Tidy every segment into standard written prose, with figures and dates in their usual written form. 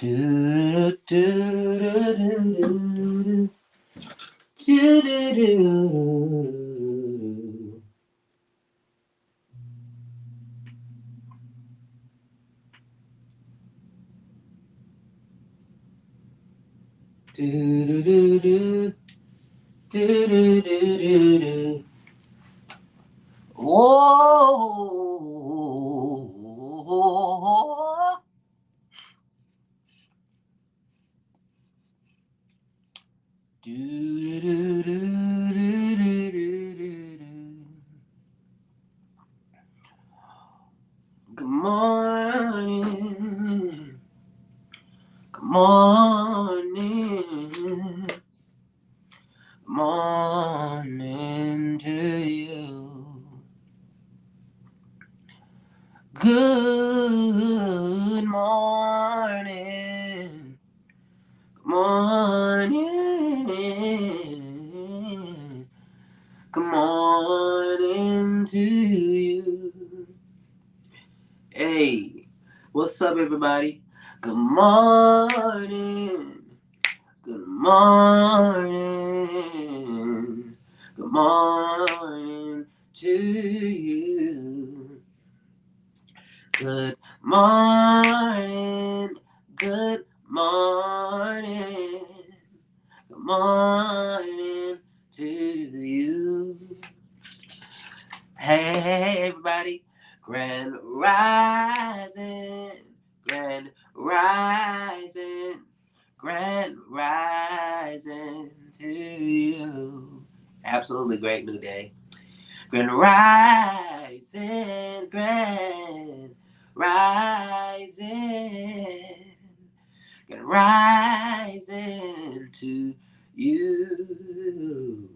Do, do, do, do, do, do, do. Do, do, do, do. Do, do, do, do, do. Whoa. Do, do, do, do, do, do, do. Good morning. Good morning. Morning to you. Good morning. Good morning. Good morning to you. Hey, what's up, everybody? Good morning. Good morning. Good morning to you. Good morning. Good morning. Good morning to you. Hey, everybody. Grand rising. Grand rising. Grand rising to you. Absolutely great new day. Grand rising, grand rising, grand rising to you.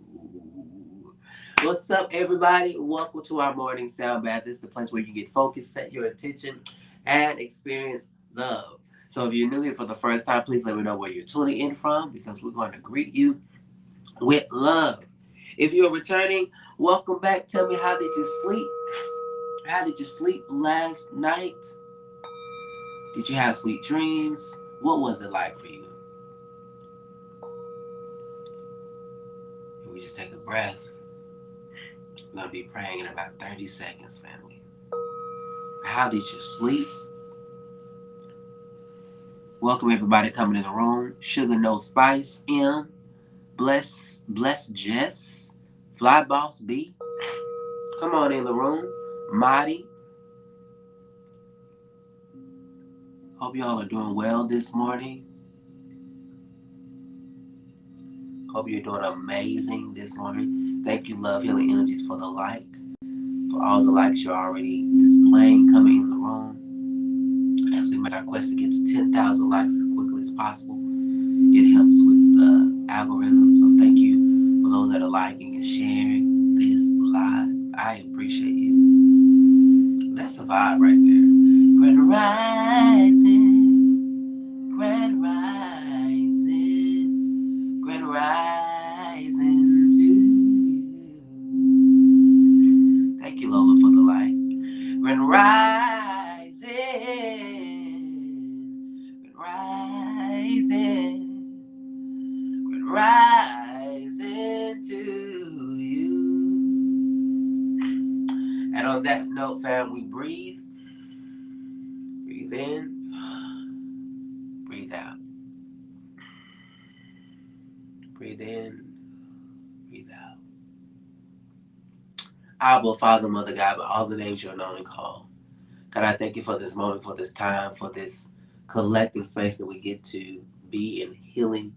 What's up, everybody? Welcome to our morning sound bath. This is the place where you get focused, set your attention, and experience love. So if you're new here for the first time, please let me know where you're tuning in from because we're going to greet you with love. If you're returning, welcome back. Tell me, how did you sleep? How did you sleep last night? Did you have sweet dreams? What was it like for you? And we just take a breath. We're going to be praying in about 30 seconds, family. How did you sleep? Welcome everybody coming in the room. Sugar No Spice, M, Bless Jess, Fly Boss B. Come on in the room. Marty. Hope y'all are doing well this morning. Hope you're doing amazing this morning. Thank you, Love Healing Energies, for the like. For all the likes you're already displaying coming in the room. As we make our quest to get to 10,000 likes as quickly as possible. It helps with the algorithm. So thank you for those that are liking and sharing this live. I appreciate you. That's a vibe right there. Grand rising, grand rising, grand rising to you. Thank you, Lola, for the light. Grand rising, grand rising, grand rising to you. And on that note, fam, we breathe. Breathe in. Breathe out. Breathe in. Breathe out. Abba, Father, Mother, God, by all the names you're known and called. God, I thank you for this moment, for this time, for this collective space that we get to be in healing,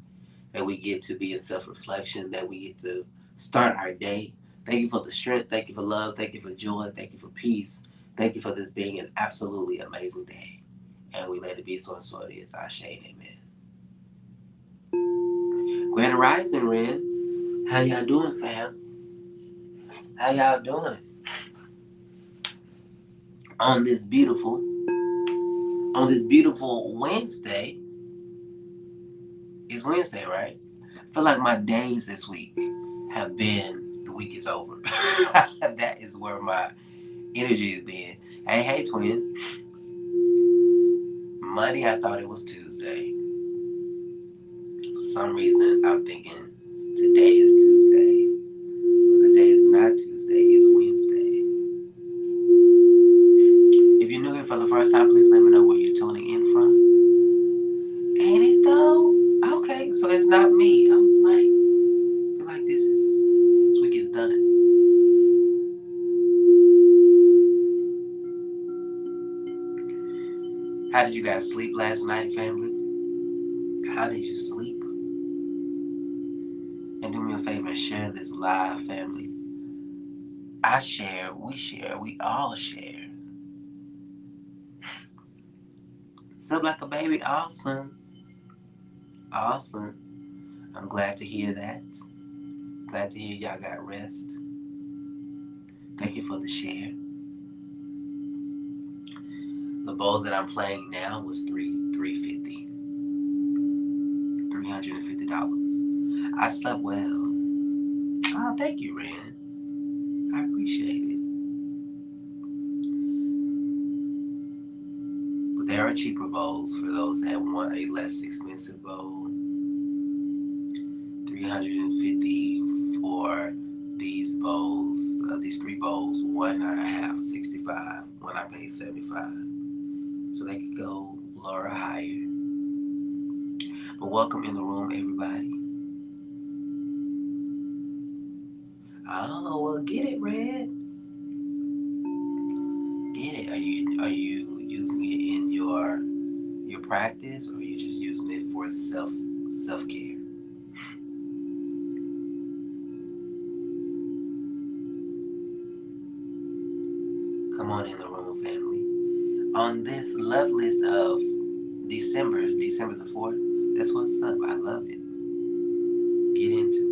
that we get to be in self-reflection, that we get to start our day. Thank you for the strength. Thank you for love. Thank you for joy. Thank you for peace. Thank you for this being an absolutely amazing day. And we let it be so, and so it is. Ashe and amen. Grand Rising, Ren. How y'all doing, fam? How y'all doing? On this beautiful Wednesday. It's Wednesday, right? I feel like my days this week have been, the week is over. That is where my energy has been. Hey, twin. Monday, I thought it was Tuesday. For some reason, I'm thinking today is Tuesday. But today is not Tuesday, it's Wednesday. If you're new here for the first time, please let me know where you're tuning in from. Ain't it though? Okay, so it's not me. I was like, I feel like this week is done. How did you guys sleep last night, family? How did you sleep? And do me a favor and share this live, family. I share, we all share. Slept like a baby, awesome. Awesome. I'm glad to hear that. Glad to hear y'all got rest. Thank you for the share. The bowl that I'm playing now was $350. $350. I slept well. Oh, thank you, Ren. I appreciate it. But there are cheaper bowls for those that want a less expensive bowl. $350 for these bowls. These three bowls. One I have $65. One I paid $75. So they could go lower or higher. But welcome in the room, everybody. Oh, well, get it, Red. Get it. Are you using it in your practice, or are you just using it for self-care? Come on in the room, family. On this love list of December the 4th, that's what's up. I love it. Get into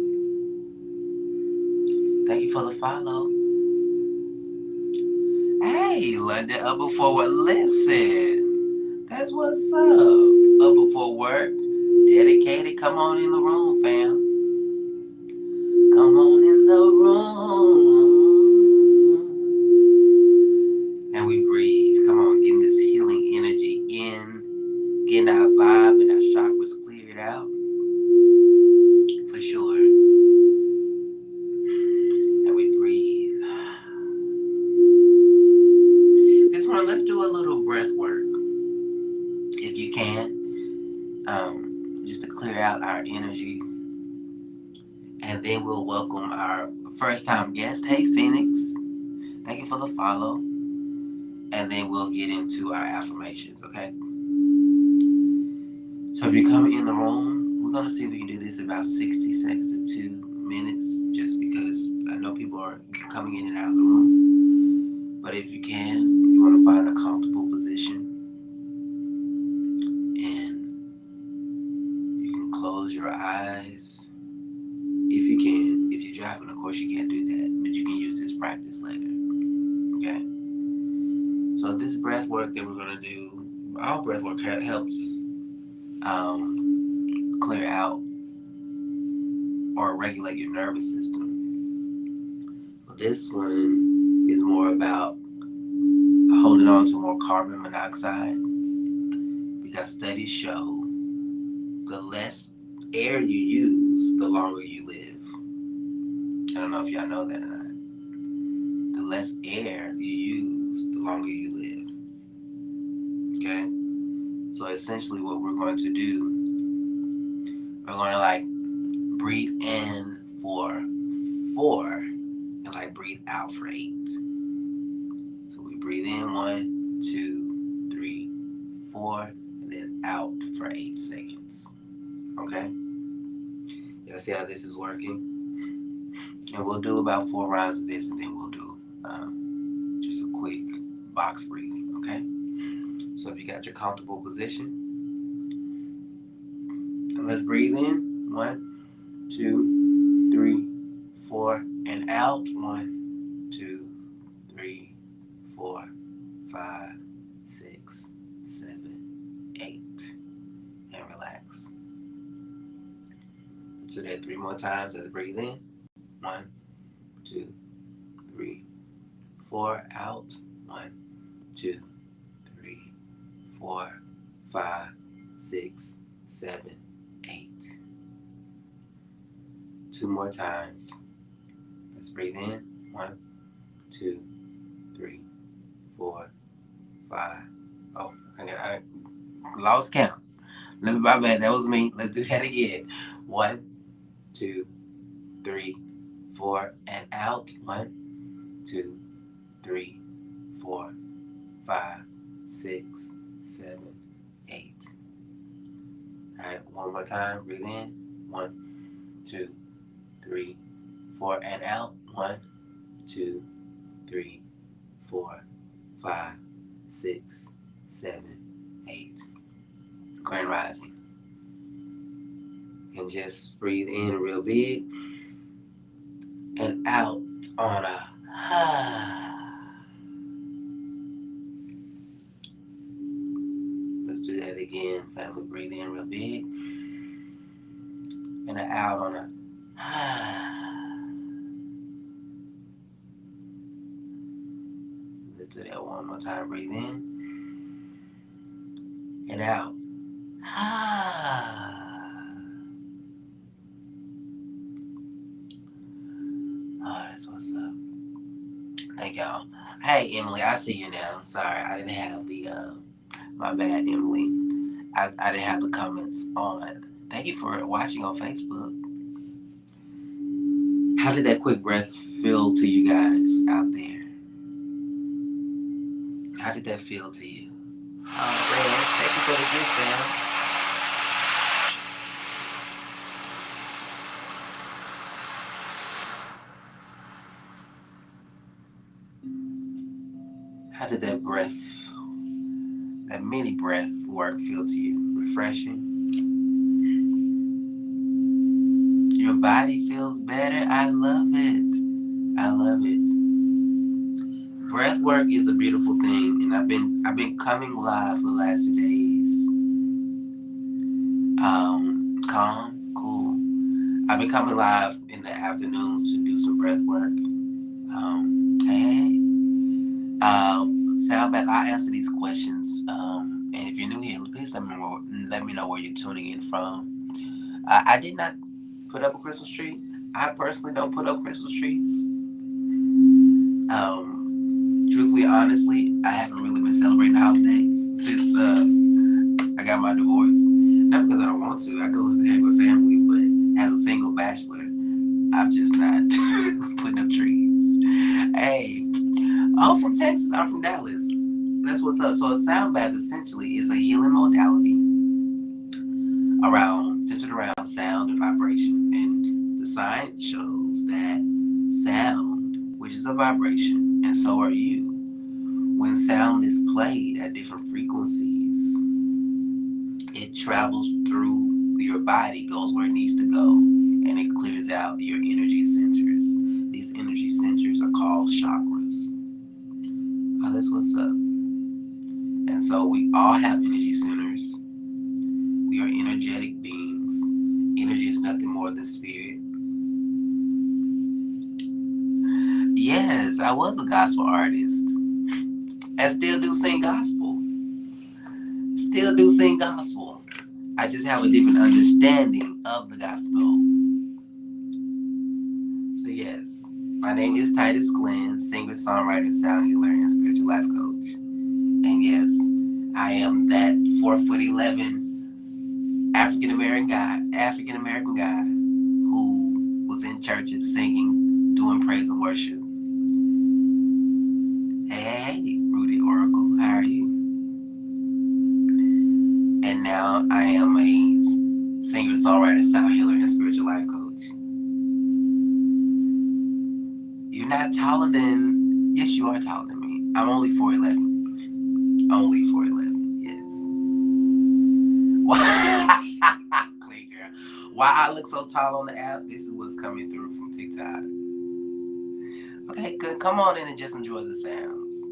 it. Thank you for the follow. Hey, London, up before what? Listen, that's what's up. Up before work, dedicated. Come on in the room, fam. Come on in the room. And we breathe. Come on, getting this healing energy in, getting our vibe and our chakras cleared out. For sure. And we breathe. This one, let's do a little breath work. If you can. Just to clear out our energy. And then we'll welcome our first time guest. Hey, Phoenix. Thank you for the follow. And then we'll get into our affirmations, okay? So if you're coming in the room, we're going to see if we can do this in about 60 seconds to 2 minutes, just because I know people are coming in and out of the room. But if you can, you want to find a comfortable position. And you can close your eyes if you can. If you're driving, of course, you can't do that. But you can use this practice later, okay? So this breath work that we're going to do, all breath work helps clear out or regulate your nervous system. But this one is more about holding on to more carbon monoxide, because studies show the less air you use, the longer you live. I don't know if y'all know that or not. The less air you use, the longer you live. Okay? So essentially what we're going to do, we're going to breathe in for 4 and breathe out for 8. So we breathe in 1, 2, 3, 4, and then out for 8 seconds. Okay? Y'all see how this is working? And we'll do about 4 rounds of this, and then we'll do just a quick box breathing, okay? So if you got your comfortable position, and let's breathe in. 1, 2, 3, 4, and out. 1, 2, 3, 4, 5, 6, 7, 8. And relax. Let's do that 3 more times. Let's breathe in. 1, 2, 3, 4. Out. 1, 2, 3, 4, 5, 6, 7, 8. 2 more times. Let's breathe in. 1, 2, 3, 4, 5. Oh, I lost count. Let me, my bad. That was me. Let's do that again. 1, 2, 3, 4, and out. 1, 2, 3, 4, 5, 6, 7, 8. All right, one more time. Breathe in. 1, 2, 3, 4, and out. 1, 2, 3, 4, 5, 6, 7, 8. Grand rising. And just breathe in real big and out on a Let's do that again, family. Breathe in real big and out on a Let's do that one more time. Breathe in and out. Oh, that's what's up. Thank y'all. Hey, Emily, I see you now. Sorry, I didn't have the, my bad, Emily. I didn't have the comments on. Thank you for watching on Facebook. How did that quick breath feel to you guys out there? How did that feel to you? Oh, man, thank you for the gift, fam. How did that breath, that mini breath work feel to you? Refreshing? Your body feels better? I love it. I love it. Breath work is a beautiful thing, and I've been coming live for the last few days. Calm, cool. I've been coming live in the afternoons to do some breath work. Sapp, I answer these questions. And if you're new here, please let me know where you're tuning in from. I did not put up a Christmas tree. I personally don't put up Christmas trees. Truthfully, honestly, I haven't really been celebrating the holidays since I got my divorce. Not because I don't want to. I go hang with family, but as a single bachelor, I'm just not putting up trees. Hey, I'm from Texas. I'm from Dallas. That's what's up. So a sound bath essentially is a healing modality centered around sound and vibration. And the science shows that sound, which is a vibration, and so are you, when sound is played at different frequencies, it travels through your body, goes where it needs to go, and it clears out your energy centers. These energy centers are called chakras. Oh, that's what's up. And so we all have energy centers. We are energetic beings. Energy is nothing more than spirit. Yes, I was a gospel artist. I still do sing gospel. Still do sing gospel. I just have a different understanding of the gospel. So yes, my name is Titus Glenn, singer, songwriter, sound healer, and spiritual life coach. And yes, I am that 4'11" African American guy who was in churches singing, doing praise and worship. Hey, Rudy Oracle, how are you? And now I am a singer, songwriter, sound healer, and spiritual life coach. You're not taller than, yes, you are taller than me. I'm only 4'11". Only 4'11", yes. Clean girl. Why I look so tall on the app? This is what's coming through from TikTok. Okay, good. Come on in and just enjoy the sounds.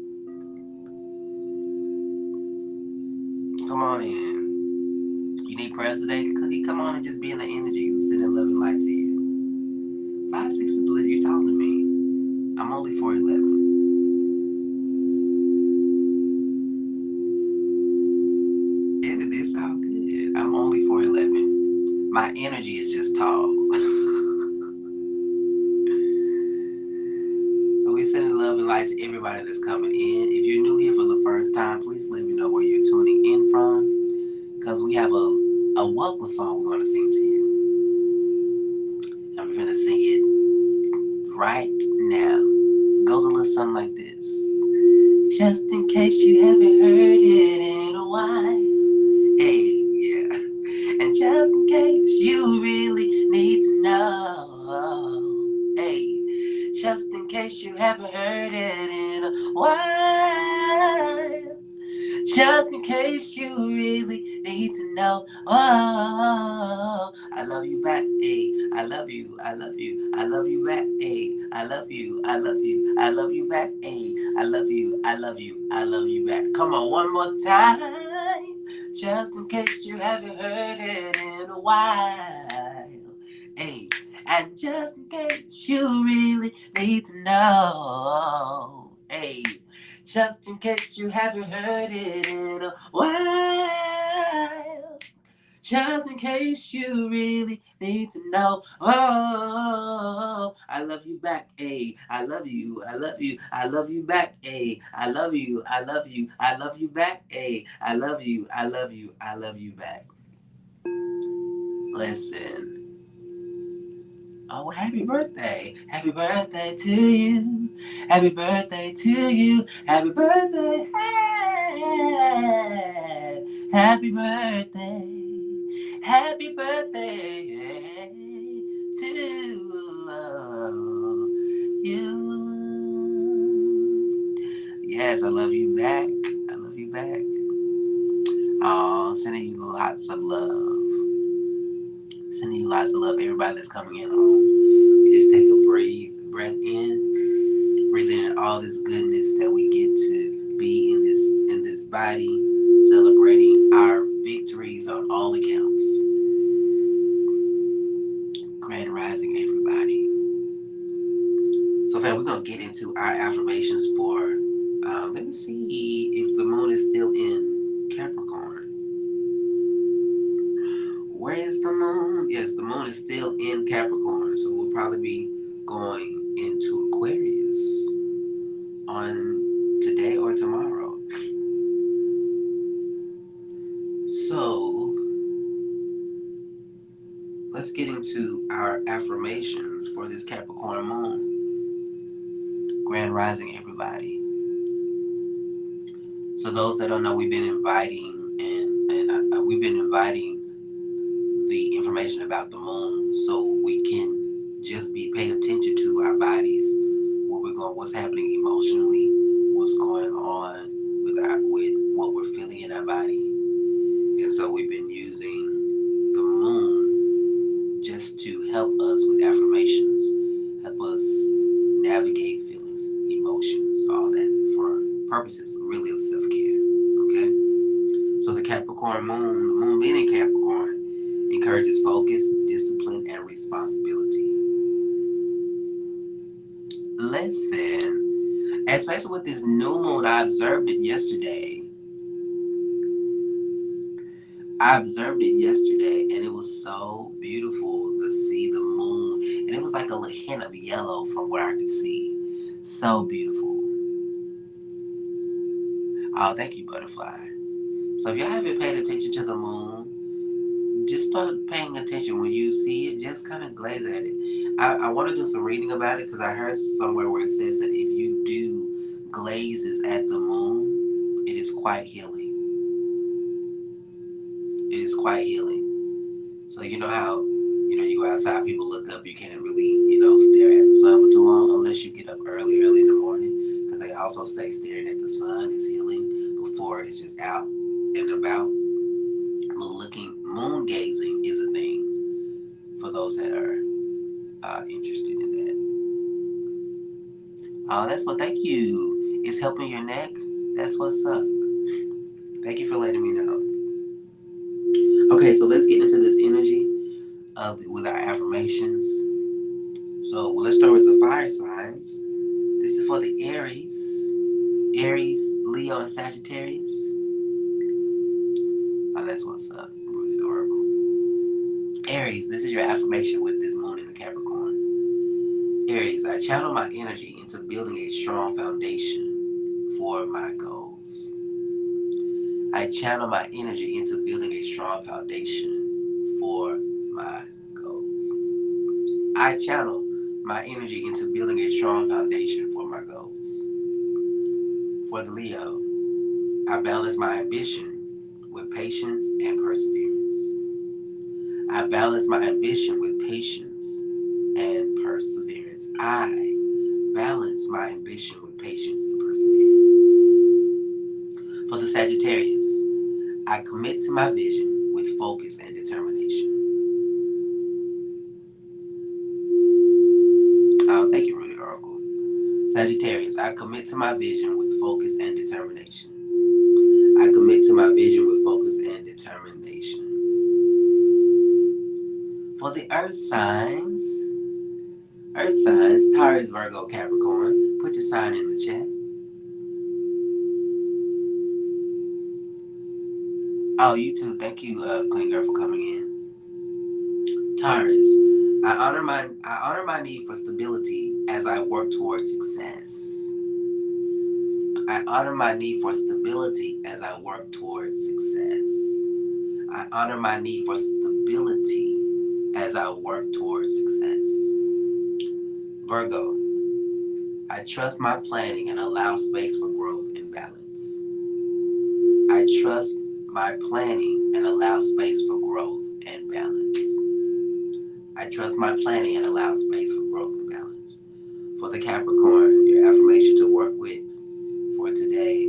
Come on in. You need prayers today? Cookie, come on and just be in the energy. Send in love and light to you. 5'6" is bliss. You're taller than me. I'm only 4'11". It My energy is just tall. So we sending love and light to everybody that's coming in. If you're new here for the first time, please let me know where you're tuning in from, because we have a welcome song we want to sing to you. I'm gonna sing it right now. Goes a little something like this. Just in case you haven't heard it in a while. Hey, yeah. And just in case you really need to know. Hey, just in case you haven't heard it in a while. Just in case you really need to know. Oh, I love you back, ayy. I love you, I love you, I love you back, ayy. I love you, I love you, I love you back, ayy. I love you, I love you, I love you back. Come on, one more time. Just in case you haven't heard it in a while. Ayy. And just in case you really need to know. Ayy. Just in case you haven't heard it in a while. Just in case you really need to know. Oh, I love you back, ayy. I love you, I love you, I love you back, ayy. I love you, I love you, I love you back, ayy. I love you, I love you, I love you back. Listen. Oh, happy birthday. Happy birthday to you. Happy birthday to you. Happy birthday. Hey. Happy birthday. Happy birthday to you. Yes, I love you back. I love you back. Oh, sending you lots of love. Sending you lots of love, everybody that's coming in home. We just take a breath in, breathe in all this goodness that we get to be in this body, celebrating our victories on all accounts. Grand rising, everybody. So, fam, we're gonna get into our affirmations for. Let me see if the moon is still in Capricorn. Where is the moon? Yes, the moon is still in Capricorn, so we'll probably be going into Aquarius on today or tomorrow. So let's get into our affirmations for this Capricorn moon. Grand rising, everybody. So those that don't know, we've been inviting we've been inviting the information about the moon so we can just be paying attention to our bodies, what's happening emotionally, what's going on with what we're feeling in our body. And so we've been using the moon just to help us with affirmations, help us navigate feelings, emotions, all that for purposes really of self-care. Okay? So the Capricorn moon, the moon being in Capricorn, encourages focus, discipline, and responsibility. Listen, especially with this new moon, I observed it yesterday. And it was so beautiful to see the moon. And it was like a little hint of yellow from what I could see. So beautiful. Oh, thank you, butterfly. So if y'all haven't paid attention to the moon, just start paying attention. When you see it, just kind of glaze at it. I want to do some reading about it because I heard somewhere where it says that if you do glazes at the moon, it is quite healing. It is quite healing. So you know how, you go outside, people look up, you can't really, stare at the sun for too long unless you get up early in the morning, because they also say staring at the sun is healing before it's just out and about. But moon gazing is a thing for those that are interested in that. Oh, thank you. It's helping your neck. That's what's up. Thank you for letting me know. Okay, so let's get into this energy with our affirmations. So let's start with the fire signs. This is for the Aries, Leo, and Sagittarius. Oh, that's what's up. Oracle. Aries, this is your affirmation with this moon in the Capricorn. Aries, I channel my energy into building a strong foundation for my goals. I channel my energy into building a strong foundation for my goals. I channel my energy into building a strong foundation for my goals. For the Leo, I balance my ambition with patience and perseverance. I balance my ambition with patience and perseverance. I balance my ambition with patience and perseverance. For the Sagittarius, I commit to my vision with focus and determination. Thank you, Rudy Oracle. Sagittarius, I commit to my vision with focus and determination. I commit to my vision with focus and determination. For the Earth signs, Taurus, Virgo, Capricorn, put your sign in the chat. Oh, you too. Thank you, Clean Girl, for coming in. Taurus, I honor my need for stability as I work towards success. I honor my need for stability as I work towards success. I honor my need for stability as I work towards success. Virgo, I trust my planning and allow space for growth and balance. I trust my planning and allow space for growth and balance. I trust my planning and allow space for growth and balance. For the Capricorn, your affirmation to work with for today,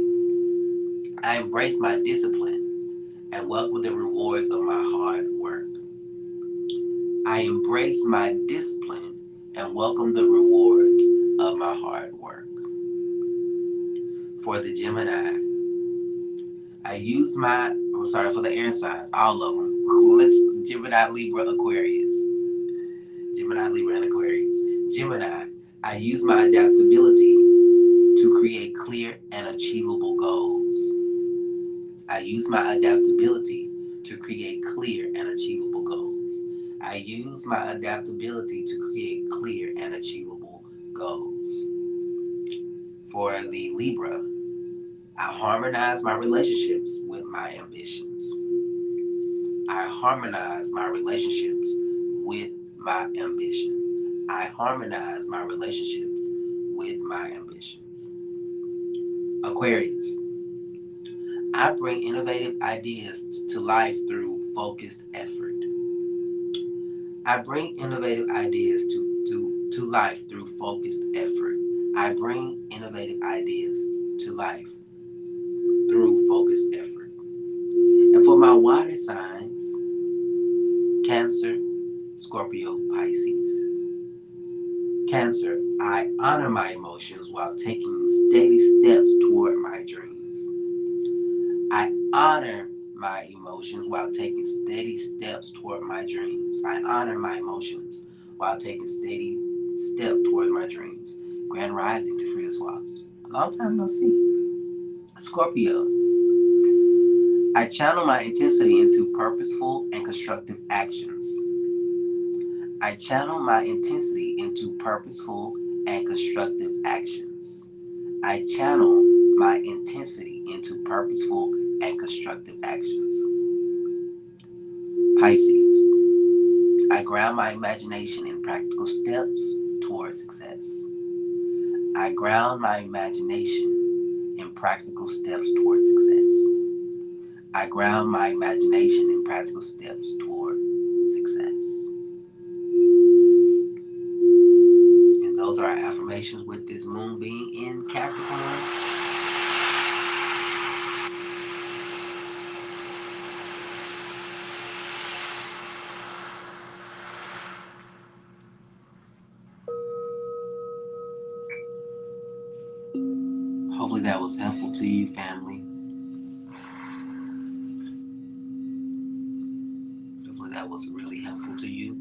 I embrace my discipline and welcome the rewards of my hard work. I embrace my discipline and welcome the rewards of my hard work. For the Gemini, for the air signs, all of them. Gemini, Libra, Aquarius. Gemini, Libra, and Aquarius. Gemini, I use my adaptability to create clear and achievable goals. I use my adaptability to create clear and achievable goals. I use my adaptability to create clear and achievable goals. For the Libra, I harmonize my relationships with my ambitions. I harmonize my relationships with my ambitions. I harmonize my relationships with my ambitions. Aquarius, I bring innovative ideas to life through focused effort. I bring innovative ideas to life through focused effort. I bring innovative ideas to life through focused effort. And for my water signs, Cancer, Scorpio, Pisces. Cancer, I honor my emotions while taking steady steps toward my dreams. I honor my emotions while taking steady steps toward my dreams. I honor my emotions while taking steady step toward my dreams. Grand Rising to Frida Swaps. Long time no see. Scorpio, I channel my intensity into purposeful and constructive actions. I channel my intensity into purposeful and constructive actions. I channel my intensity into purposeful and constructive actions. Pisces, I ground my imagination in practical steps towards success. I ground my imagination in practical steps towards success. I ground my imagination in practical steps toward success. And those are our affirmations with this moon being in Capricorn. Hopefully that was helpful to you, family. Hopefully that was really helpful to you.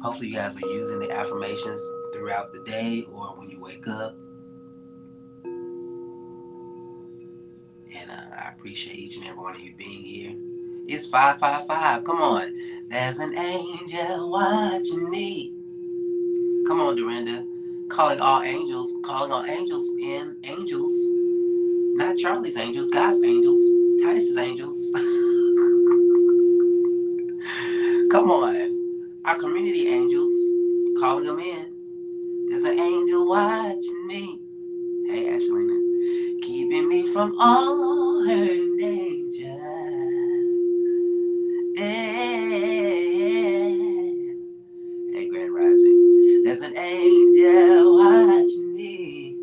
Hopefully you guys are using the affirmations throughout the day or when you wake up. And I appreciate each and every one of you being here. It's 555. Come on. There's an angel watching me. Come on, Dorinda. Calling all angels in angels. Not Charlie's angels, God's angels. Titus's angels. Come on. Our community angels. Calling them in. There's an angel watching me. Hey, Ashley. Keeping me from all hurt and danger. Hey, Grand Rising. There's an angel watching me,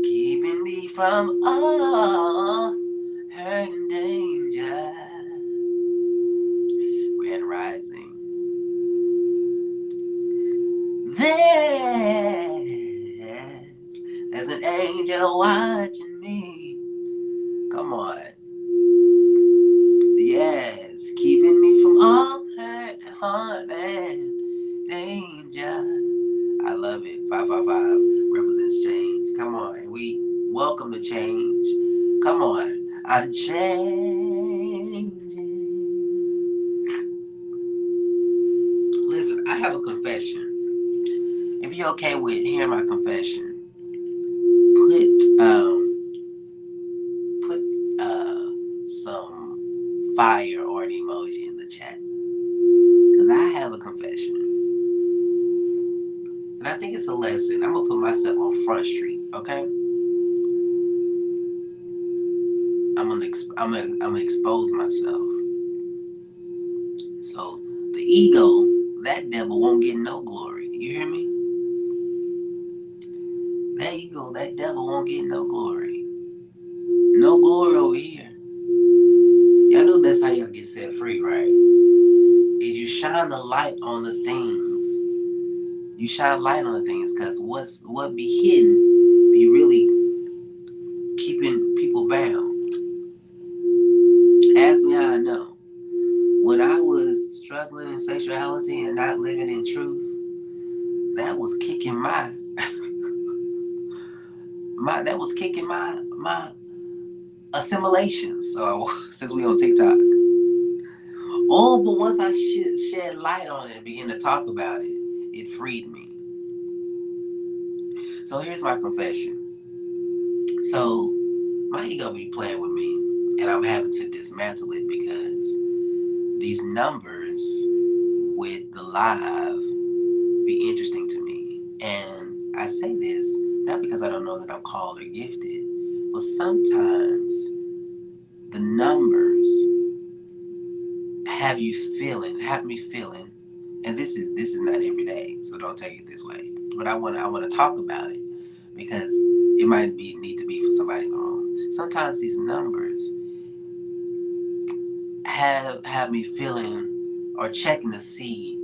keeping me from all hurt and danger. Grand Rising. There's an angel watching me. Come on. Yes, keeping me from all hurt, harm, and danger. I love it. 555 represents change. Come on. We welcome the change. Come on. I'm changing. Listen, I have a confession. If you're okay with hearing my confession, put some fire or an emoji in the chat, because I have a confession, and I think it's a lesson. I'm gonna put myself on Front Street, okay? I'm gonna expose myself. So the ego, that devil won't get no glory. You hear me? That ego, that devil won't get no glory. No glory over here. Y'all know that's how y'all get set free, right? Is you shine the light on the things. You shine light on the things, because what be hidden be really keeping people bound. Ask me how I know. When I was struggling in sexuality and not living in truth, that was kicking my assimilation. So since we on TikTok. Oh, but once I shed light on it and began to talk about it, it freed me. So here's my confession. So my ego be playing with me, and I'm having to dismantle it, because these numbers with the live be interesting to me. And I say this not because I don't know that I'm called or gifted, but sometimes the numbers have me feeling, and this is not every day, so don't take it this way. But I want to talk about it, because it might need to be for somebody in the room. Sometimes these numbers have me feeling or checking to see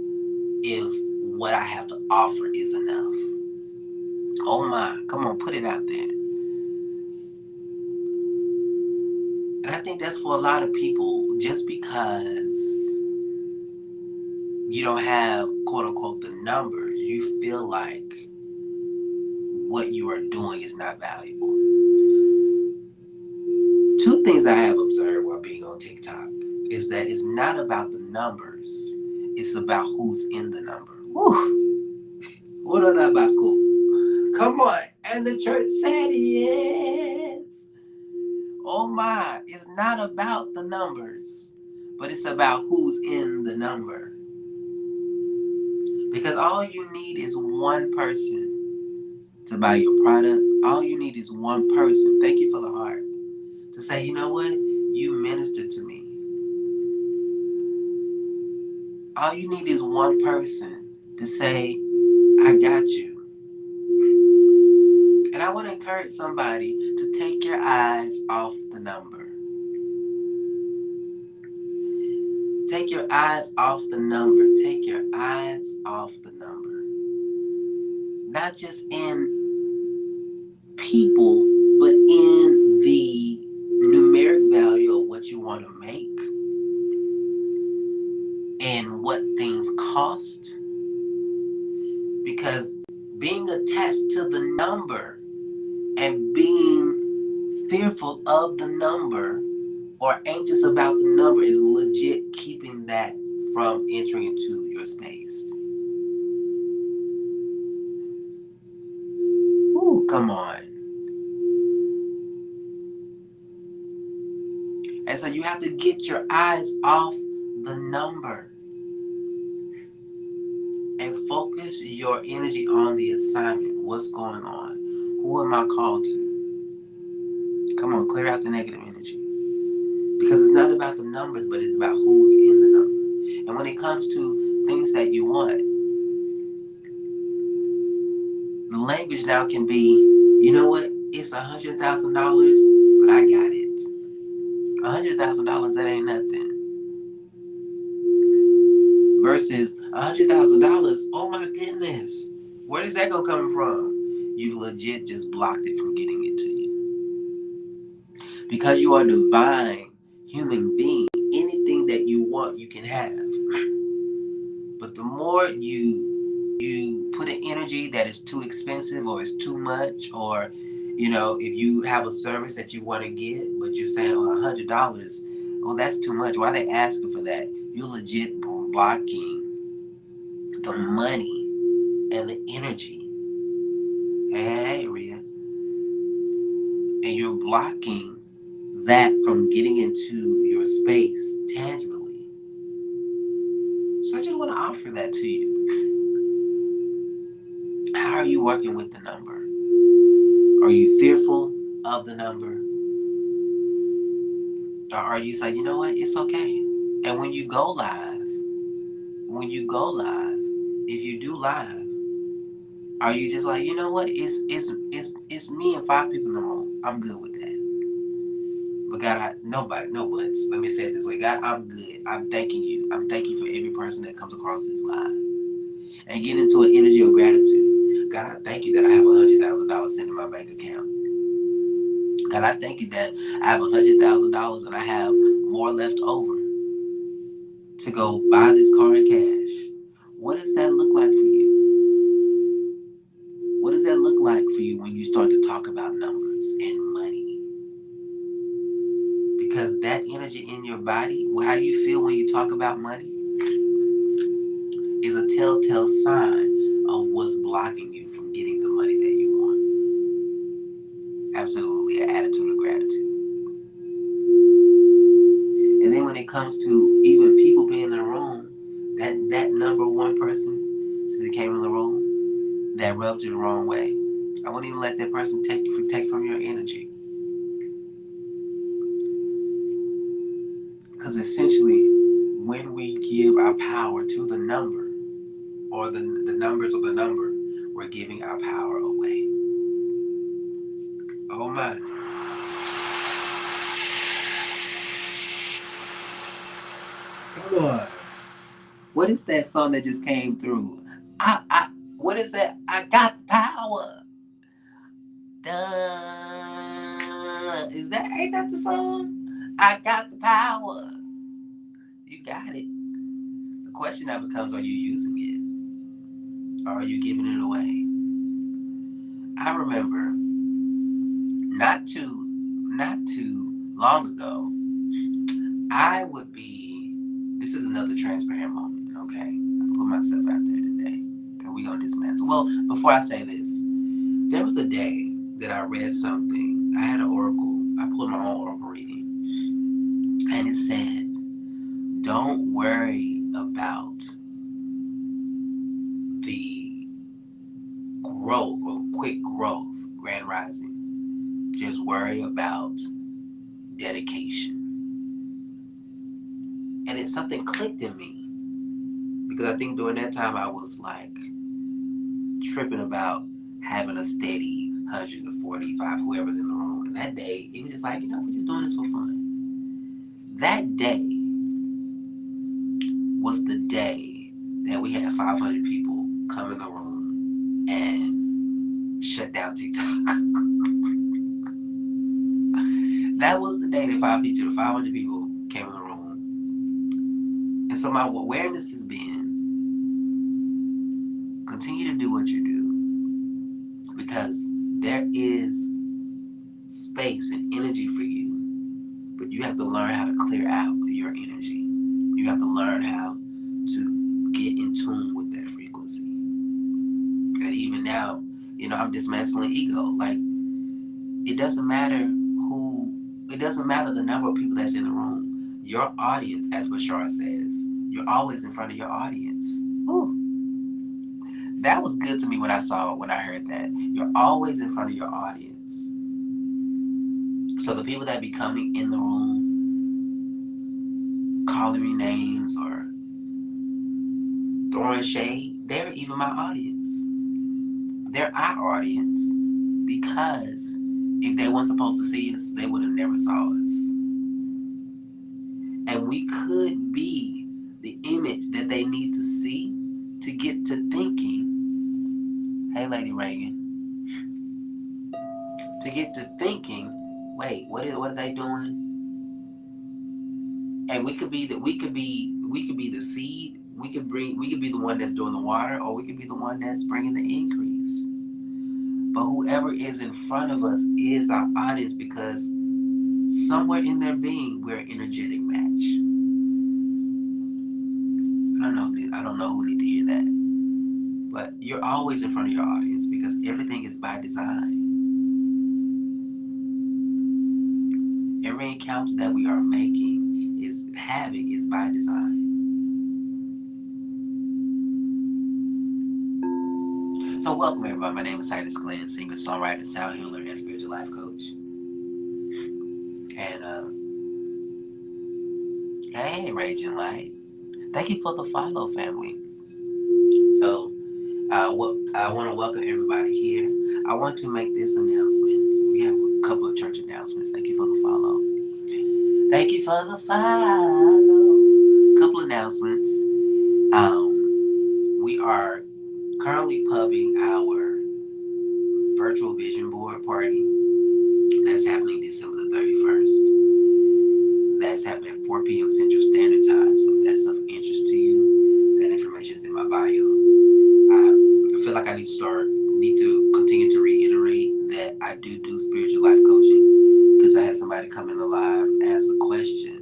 if what I have to offer is enough. Oh my, come on, put it out there. And I think that's for a lot of people, just because you don't have, quote unquote, the numbers, you feel like what you are doing is not valuable. Two things I have observed while being on TikTok is that it's not about the numbers, it's about who's in the number. Woo! What are that about? Come on. And the church said yes. Oh my, it's not about the numbers, but it's about who's in the number. Because all you need is one person to buy your product. All you need is one person, thank you for the heart, to say, you know what, you ministered to me. All you need is one person to say, I got you. And I want to encourage somebody to take your eyes off the number. Take your eyes off the number. Take your eyes off the number. Not just in people, but in the numeric value of what you want to make and what things cost. Because being attached to the number and being fearful of the number or anxious about the number is legit keeping that from entering into your space. Ooh, come on. And so you have to get your eyes off the number and focus your energy on the assignment. What's going on? Who am I called to? Come on, clear out the negative energy. Because it's not about the numbers, but it's about who's in the number. And when it comes to things that you want, the language now can be, you know what? It's $100,000, but I got it. $100,000, that ain't nothing. Versus $100,000, oh my goodness, where is that gonna come from? You legit just blocked it from getting it to you. Because you are a divine human being, anything that you want, you can have. But the more you put an energy that is too expensive or is too much, or if you have a service that you want to get, but you're saying, oh, $100, oh, that's too much. Why are they asking for that? You're legit blocking the money and the energy. Hey, Rhea. And you're blocking that from getting into your space tangibly. So I just want to offer that to you. How are you working with the number? Are you fearful of the number? Or are you saying, you know what, it's okay? And when you go live, if you do live, are you just like, you know what, it's me and 5 people in the room. I'm good with that. But God, no buts. Let me say it this way. God, I'm good. I'm thanking you. I'm thanking you for every person that comes across this live. And get into an energy of gratitude. God, I thank you that I have $100,000 sitting in my bank account. God, I thank you that I have $100,000 and I have more left over to go buy this car in cash. What does that look like for you? What does that look like for you when you start to talk about numbers and money? Because that energy in your body, how do you feel when you talk about money, is a telltale sign of what's blocking you from getting the money that you want. Absolutely, an attitude of gratitude. And then when it comes to even people being in the room, that number one person, since it came in the room, that rubbed you the wrong way, I won't even let that person take from your energy. Because essentially, when we give our power to the number, or the numbers of the number, we're giving our power away. Oh my. Come on. What is that song that just came through? What is that? I got the power. Dun. Ain't that the song? I got the power. You got it. The question now becomes, are you using it? Or are you giving it away? I remember not too long ago, this is another transparent moment, okay? I put myself out there today. Okay, we gonna dismantle. Well, before I say this, there was a day that I read something. I had an oracle. I pulled my own oracle reading. And it said, don't worry about the growth or quick growth, grand rising. Just worry about dedication. And it's something clicked in me. Because I think during that time I was like tripping about having a steady 145, whoever's in the room. And that day, it was just like, we're just doing this for fun. That day was the day that we had 500 people come in the room and shut down TikTok. That was the day that 500 people came in the room. And so my awareness has been, continue to do what you do, because there is space and energy for you But you have to learn how to clear out your energy. You have to learn how to get in tune with that frequency. And even now, I'm dismantling ego. Like, it doesn't matter the number of people that's in the room. Your audience, as Bashar says, you're always in front of your audience. Ooh. That was good to me when I heard that. You're always in front of your audience. So the people that be coming in the room, calling me names or throwing shade, they're even my audience. They're our audience, because if they weren't supposed to see us, they would have never saw us. And we could be the image that they need to see to get to thinking. Hey, Lady Reagan. To get to thinking, wait, what are they doing? And we could be the seed. We could be the one that's doing the water, or we could be the one that's bringing the increase. But whoever is in front of us is our audience, because somewhere in their being, we're an energetic match. I don't know who need to hear that. But you're always in front of your audience, because everything is by design. Every encounter that we are making is by design. So welcome everybody. My name is Titus Glenn, singer, songwriter, sound healer, and spiritual life coach. And hey, Raging Light. Thank you for the follow, family. So I want to welcome everybody here. I want to make this announcement. We have a couple of church announcements. Thank you for the follow. Thank you for the follow. Couple announcements. We are currently pubbing our virtual vision board party. That's happening December the 31st. That's happening at 4 p.m. Central Standard Time. So if that's of interest to you, that information is in my bio. I feel like I need to continue to reiterate that I do spiritual life coaching, because I had somebody come in the live, ask a question,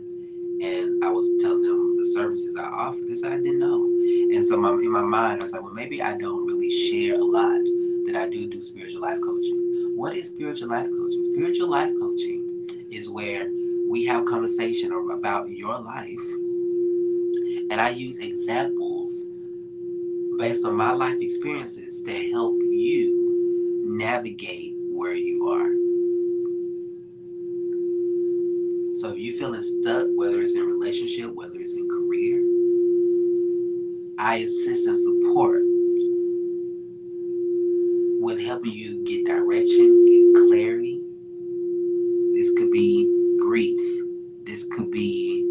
and I was telling them the services I offer. They said I didn't know. And so in my mind, I was like, well, maybe I don't really share a lot that I do spiritual life coaching. What is spiritual life coaching? Spiritual life coaching is where we have conversation about your life, and I use examples based on my life experiences to help you navigate where you are. So if you're feeling stuck, whether it's in relationship, whether it's in career, I assist and support with helping you get direction, get clarity. This could be grief. This could be,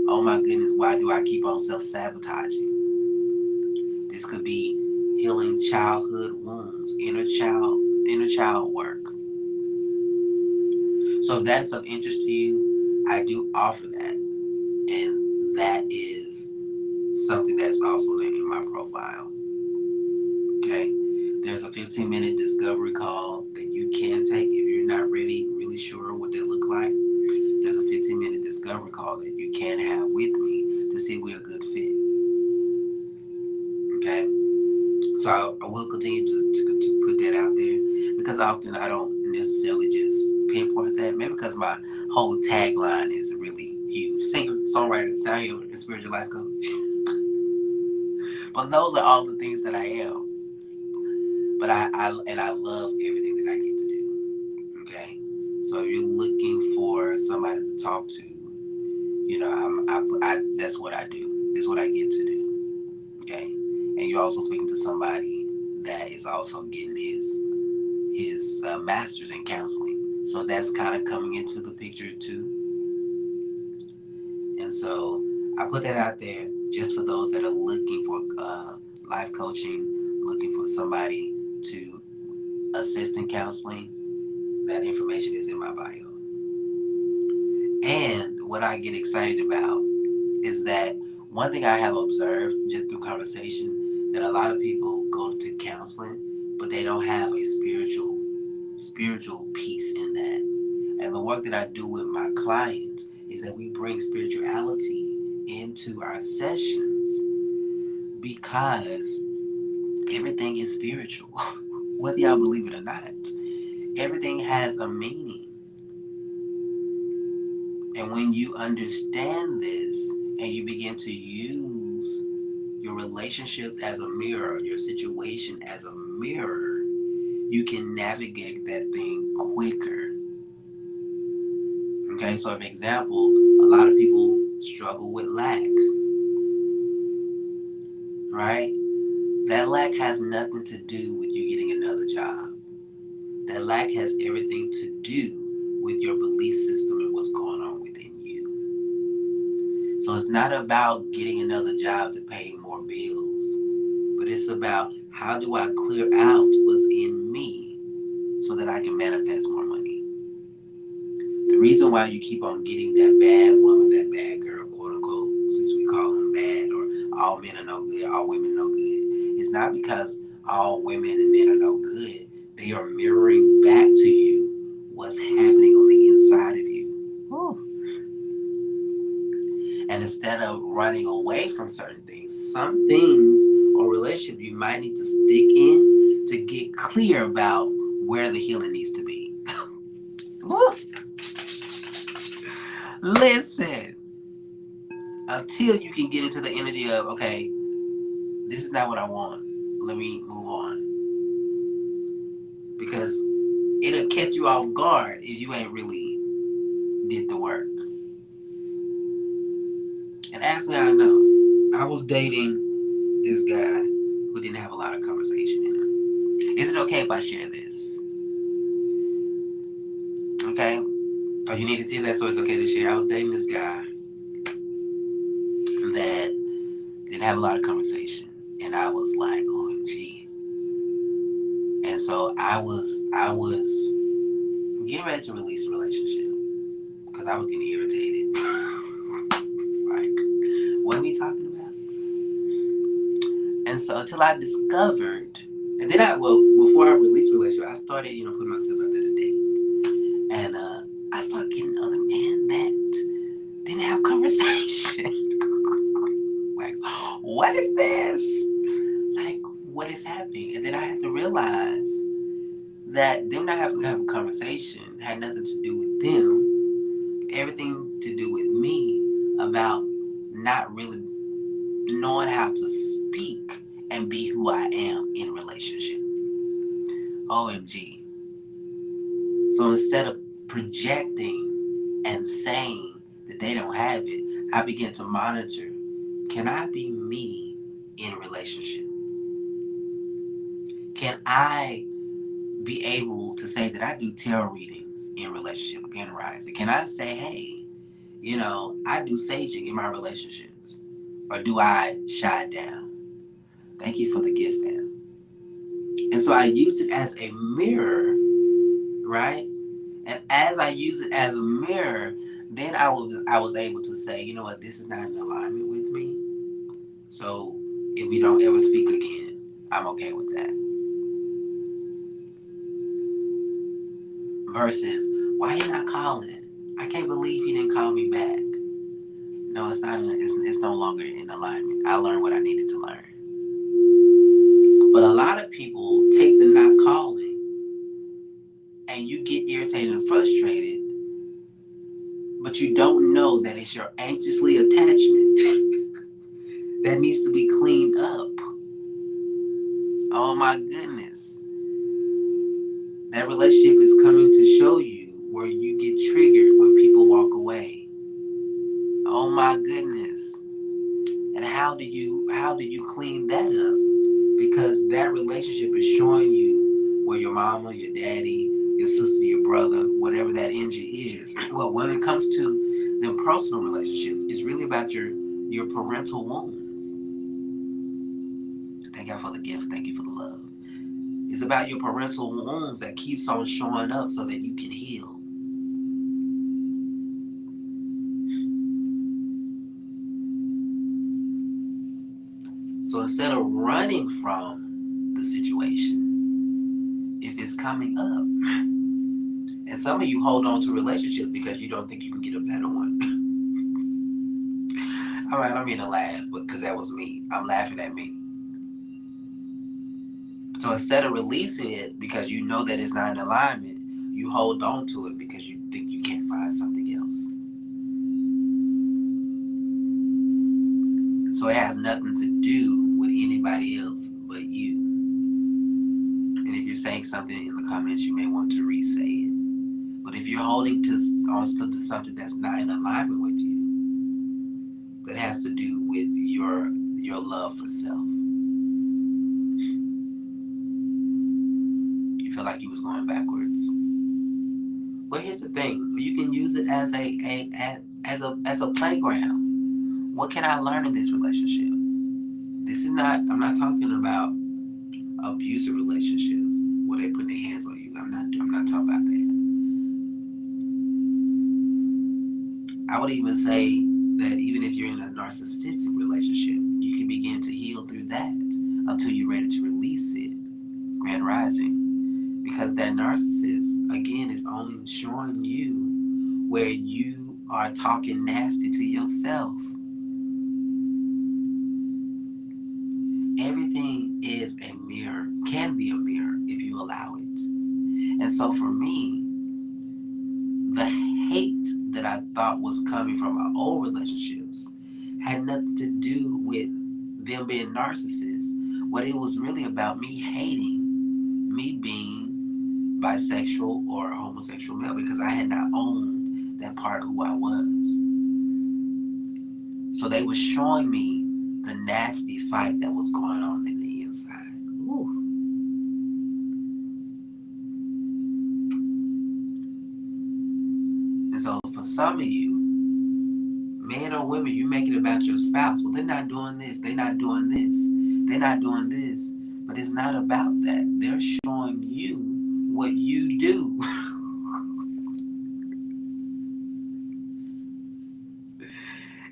oh my goodness, why do I keep on self-sabotaging? This could be healing childhood wounds, inner child work. So if that's of interest to you, I do offer that. And that is something that's also in my profile. Okay? There's a 15-minute discovery call that you can take if you're not really sure what they look like. There's a 15-minute discovery call that you can have with me to see if we're a good fit. Okay? So I will continue to put that out there, because often I don't necessarily just pinpoint that. Maybe because my whole tagline is really huge. Singer, songwriter, sound healer, and spiritual life coach. But those are all the things that I am. But I love everything that I get to do. Okay? So if you're looking for somebody to talk to, that's what I do. That's what I get to do. Okay? And you're also speaking to somebody that is also getting his master's in counseling. So that's kind of coming into the picture too. And so I put that out there just for those that are looking for life coaching, looking for somebody to assist in counseling. That information is in my bio. And what I get excited about is that one thing I have observed just through conversation, that a lot of people go to counseling, but they don't have a spiritual piece in that. And the work that I do with my clients is that we bring spirituality into our sessions because everything is spiritual. Whether y'all believe it or not, everything has a meaning. And when you understand this and you begin to use your relationships as a mirror, your situation as a mirror, you can navigate that thing quicker. Okay, so for example, a lot of people struggle with lack, right? That lack has nothing to do with you getting another job. That lack has everything to do with your belief system and what's going on within you. So it's not about getting another job to pay more bills, but it's about how do I clear out what's in me so that I can manifest more money. The reason why you keep on getting that bad woman, that bad girl, quote unquote, since we call them bad, or all men are no good, all women are no good, is not because all women and men are no good. They are mirroring back to you what's happening on the inside of you. Ooh. And instead of running away from certain things, some things or relationships you might need to stick in to get clear about where the healing needs to be. Listen, until you can get into the energy of, okay, this is not what I want. Let me move on. Because it'll catch you off guard if you ain't really did the work. And as me, I know, I was dating this guy who didn't have a lot of conversation in him. Is it okay if I share this? Okay? Oh, you need to see that, so it's okay to share. I was dating this guy that didn't have a lot of conversation. And I was like, OMG. And so I was getting ready to release the relationship because I was getting irritated. It's like, what are we talking about? And so until I discovered, and then before I released the relationship, I started, putting myself out there to date. And I started getting other men that didn't have conversation. Like, what is this? Like, what is happening? And then I had to realize that them not having a conversation had nothing to do with them, everything to do with me about not really knowing how to speak and be who I am in relationship. OMG. So instead of projecting and saying that they don't have it, I began to monitor, can I be me in a relationship? Can I be able to say that I do tarot readings in relationship again, rising? Can I say, hey, I do saging in my relationships? Or do I shy down? Thank you for the gift, fam. And so I used it as a mirror, right? And as I use it as a mirror, then I was able to say, you know what, this is not in alignment with me. So if we don't ever speak again, I'm okay with that. Versus, why you not calling? I can't believe he didn't call me back. No, it's not. It's no longer in alignment. I learned what I needed to learn. But a lot of people take the not calling, and you get irritated and frustrated, but you don't know that it's your anxiously attachment that needs to be cleaned up. Oh my goodness. That relationship is coming to show you where you get triggered when people walk away. Oh my goodness. And how do you clean that up? Because that relationship is showing you where your mama, your daddy, your sister, your brother, whatever that energy is. Well, when it comes to them personal relationships, it's really about your parental wounds. Thank God for the gift. Thank you for the love. It's about your parental wounds that keeps on showing up so that you can heal. So instead of running from the situation, if it's coming up, And some of you hold on to relationships because you don't think you can get a better one. All right, I don't mean to laugh, but because that was me. I'm laughing at me. So instead of releasing it because you know that it's not in alignment, you hold on to it because you think you can't find something else. So it has nothing to do with anybody else but you. And if you're saying something in the comments, you may want to re-say it. But if you're holding on to something that's not in alignment with you, that has to do with your love for self. You feel like you was going backwards. Well, here's the thing: you can use it as a playground. What can I learn in this relationship? This is not. I'm not talking about abusive relationships where they put their hands on you. I'm not talking about that. I would even say that even if you're in a narcissistic relationship, you can begin to heal through that until you're ready to release it. Grand Rising. Because that narcissist, again, is only showing you where you are talking nasty to yourself. Everything is a mirror, can be a mirror if you allow it. And so for me, the hate that I thought was coming from my old relationships had nothing to do with them being narcissists. What it was really about me hating me being bisexual or homosexual male because I had not owned that part of who I was. So they were showing me the nasty fight that was going on in the inside. Ooh. And so for some of you, men or women, you make it about your spouse. Well, they're not doing this. They're not doing this. They're not doing this. But it's not about that. They're showing you what you do.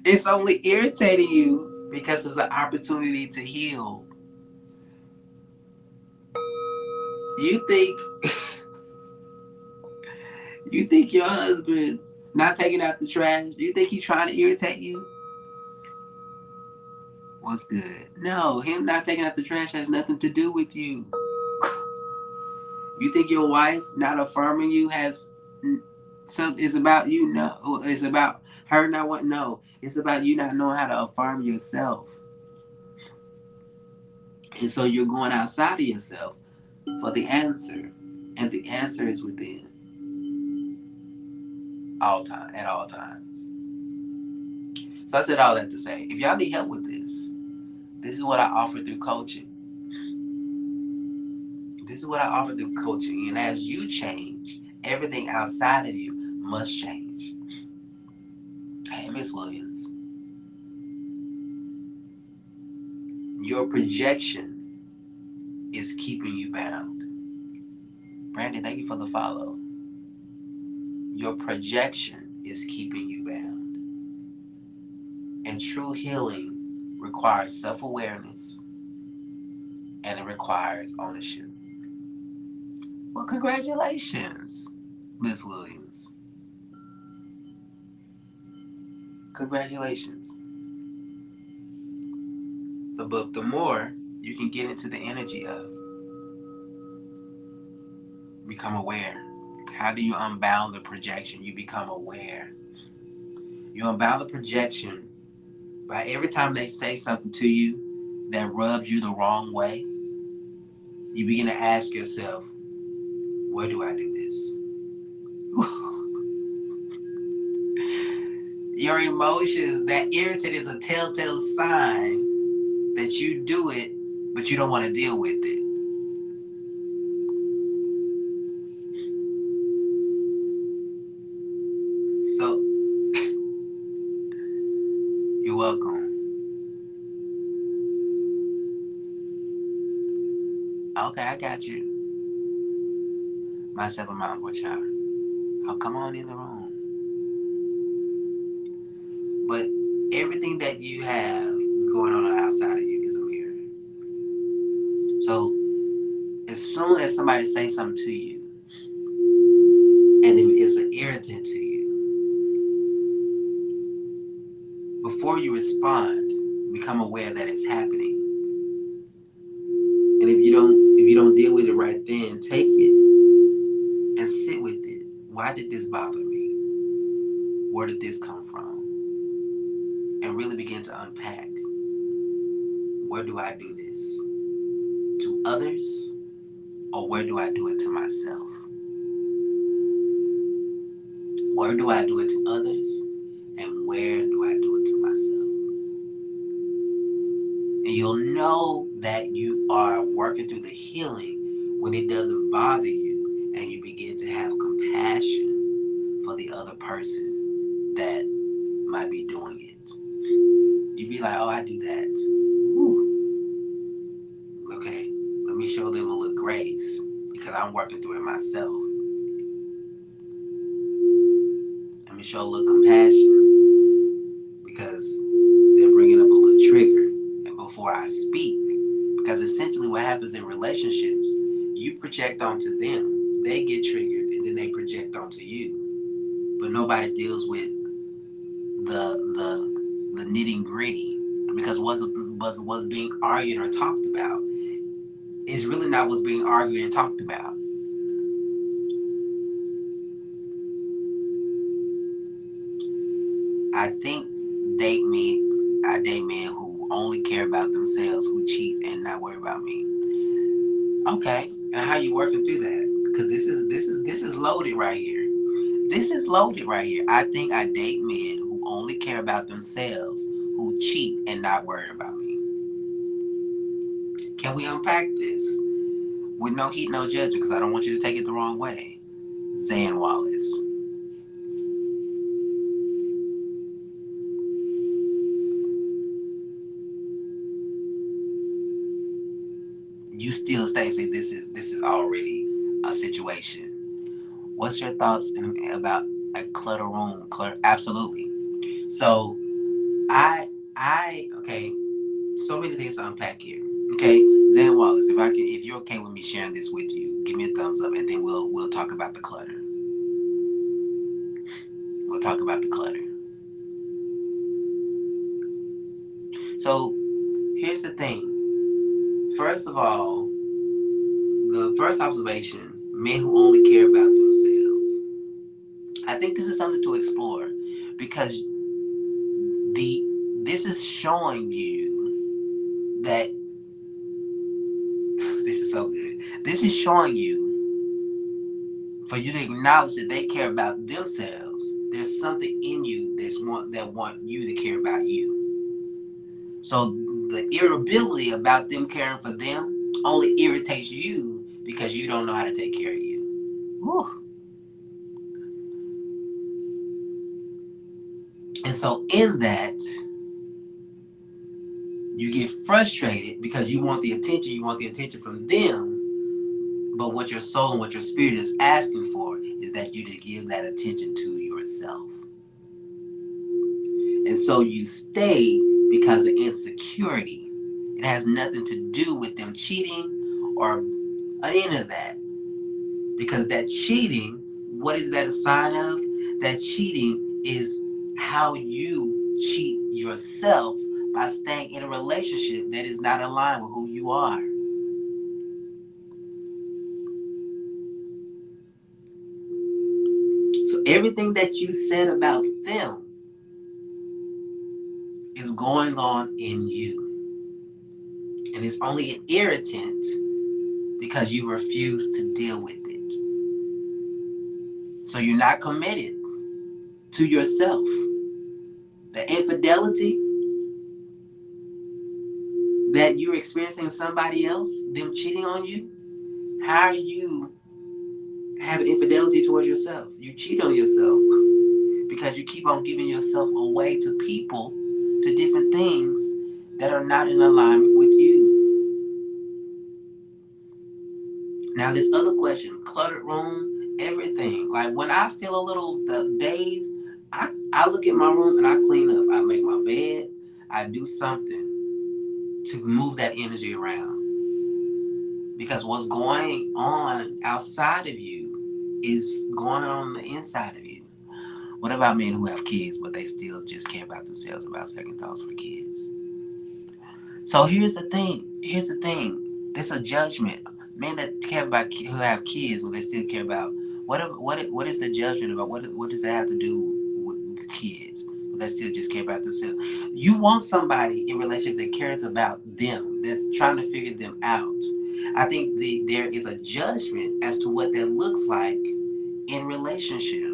It's only irritating you because it's an opportunity to heal. You think your husband not taking out the trash, you think he's trying to irritate you? What's good? No, him not taking out the trash has nothing to do with you. You think your wife not affirming you has something is about you? No, it's about her not wanting. No, it's about you not knowing how to affirm yourself. And so you're going outside of yourself for the answer, and the answer is within. At all times. So I said all that to say, if y'all need help with this is what I offer through coaching. This is what I offer through coaching. And as you change, everything outside of you must change. Hey, Miss Williams. Your projection is keeping you bound. Brandon, thank you for the follow. Your projection is keeping you bound. And true healing requires self-awareness and it requires ownership. Well, congratulations, Miss Williams. Congratulations. But the more you can get into the energy of, become aware. How do you unbound the projection? You become aware. You unbound the projection by every time they say something to you that rubs you the wrong way, you begin to ask yourself, where do I do this? Your emotions, that irritate is a telltale sign that you do it, but you don't want to deal with it. So, you're welcome. Okay, I got you. Myself and my uncle child. I'll come on in the room. But everything that you have going on outside of you is a mirror. So as soon as somebody says something to you, and irritant to you, before you respond, become aware that it's happening. And if you don't deal with it right then, take it and sit with it. Why did this bother me? Where did this come from? And really begin to unpack. Where do I do this? To others? Or where do I do it to myself? Where do I do it to others? And where do I do it to myself? And you'll know that you are working through the healing when it doesn't bother you and you begin to have compassion for the other person that might be doing it. You be like, oh, I do that. Ooh. Okay, let me show them a little grace because I'm working through it myself. Let me show a little compassion because they're bringing up a little trigger. And before I speak, because essentially what happens in relationships, you project onto them, they get triggered, and then they project onto you. But nobody deals with the nitty gritty, because what's being argued or talked about is really not what's being argued and talked about. I think I date men who only care about themselves, who cheat and not worry about me. Okay, and how you working through that? Because this is loaded right here. This is loaded right here. I think I date men who only care about themselves, who cheat and not worry about me. Can we unpack this with no heat, no judgment? Because I don't want you to take it the wrong way. Zan Wallace. You still say this is already a situation. What's your thoughts about a clutter room? Absolutely. So okay, so many things to unpack here. Okay, Zan Wallace, if you're okay with me sharing this with you, give me a thumbs up, and then we'll talk about the clutter. We'll talk about the clutter. So here's the thing. First of all, the first observation, men who only care about themselves. I think this is something to explore, because this is showing you that this is so good. This is showing you, for you to acknowledge that they care about themselves. There's something in you that want you to care about you. So the irritability about them caring for them only irritates you because you don't know how to take care of you. Whew. And so in that, you get frustrated because you want the attention from them, but what your soul and what your spirit is asking for is that you to give that attention to yourself. And so you stay because of insecurity. It has nothing to do with them cheating or any of that. Because that cheating, what is that a sign of? That cheating is how you cheat yourself by staying in a relationship that is not aligned with who you are. So everything that you said about them is going on in you. And it's only an irritant because you refuse to deal with it. So you're not committed to yourself. The infidelity that you're experiencing somebody else, them cheating on you, how are you having infidelity towards yourself? You cheat on yourself because you keep on giving yourself away to people, to different things that are not in alignment with you. Now, this other question, cluttered room, everything. Like when I feel a little dazed, I look at my room and I clean up. I make my bed. I do something to move that energy around. Because what's going on outside of you is going on the inside of you? What about men who have kids, but they still just care about themselves, about second thoughts for kids? So here's the thing. Here's the thing. There's a judgment. Men that care about who have kids, but they still care about what is the judgment about? What does that have to do with kids? But they still just care about themselves. You want somebody in a relationship that cares about them, that's trying to figure them out. I think there is a judgment as to what that looks like in relationship.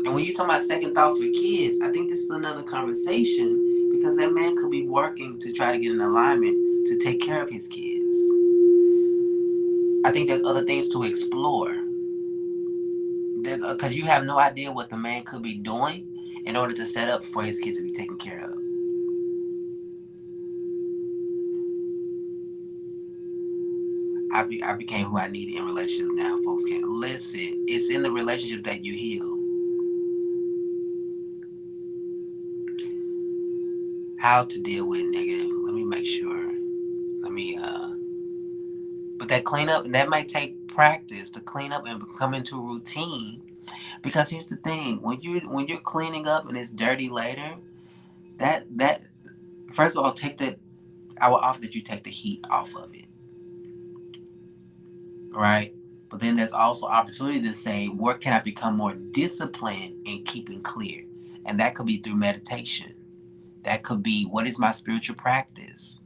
And when you talk about second thoughts for kids, I think this is another conversation because that man could be working to try to get an alignment to take care of his kids. I think there's other things to explore. Because you have no idea what the man could be doing in order to set up for his kids to be taken care of. I became who I needed in relationship now. Folks can't listen. It's in the relationship that you heal. How to deal with negative. Let me make sure. But that cleanup, and that might take practice to clean up and come into a routine. Because here's the thing: when you're cleaning up and it's dirty later, that first of all, I would offer that you take the heat off of it, right? But then there's also opportunity to say, where can I become more disciplined in keeping clear? And that could be through meditation. That could be, what is my spiritual practice?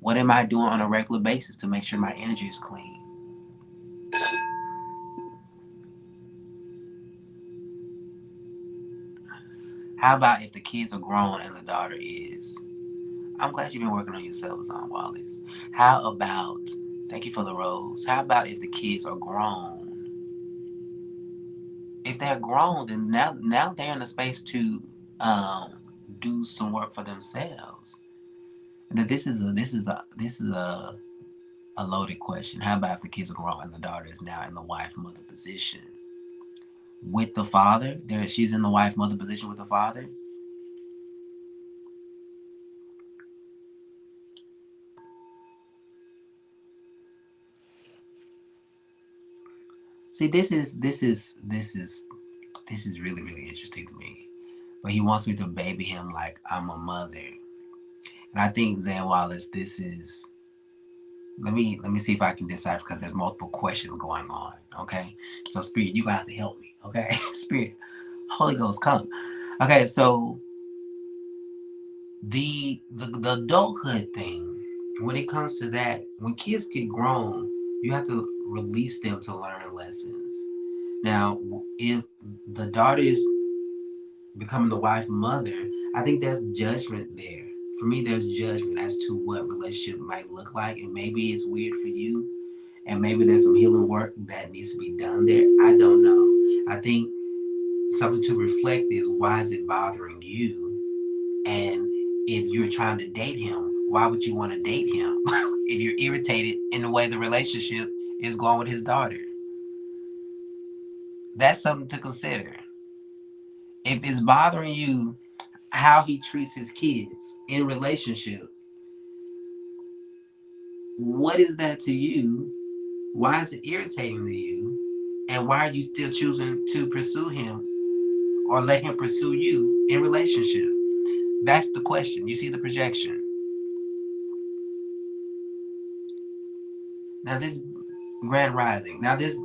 What am I doing on a regular basis to make sure my energy is clean? How about if the kids are grown and the daughter is? I'm glad you've been working on yourself, Zon Wallace. How about, thank you for the rose. How about if the kids are grown? If they're grown, then now they're in a space to do some work for themselves. And this is a loaded question. How about if the kids are grown and the daughter is now in the wife mother position with the father? She's in the wife mother position with the father. See, this is really, really interesting to me. But he wants me to baby him like I'm a mother. And I think, Zan Wallace, this is, let me see if I can decipher, because there's multiple questions going on. Okay. So Spirit, you're gonna have to help me. Okay. Spirit, Holy Ghost, come. Okay, so the adulthood thing, when it comes to that, when kids get grown, you have to release them to learn lessons. Now, if the daughter is becoming the wife mother, I think there's judgment there. For me, there's judgment as to what relationship might look like, and maybe it's weird for you, and maybe there's some healing work that needs to be done there. I don't know. I think something to reflect is, why is it bothering you? And if you're trying to date him, why would you want to date him if you're irritated in the way the relationship is going with his daughter? That's something to consider. If it's bothering you how he treats his kids in relationship, what is that to you? Why is it irritating to you? And why are you still choosing to pursue him or let him pursue you in relationship? That's the question. You see the projection. Now this Grand Rising. Now this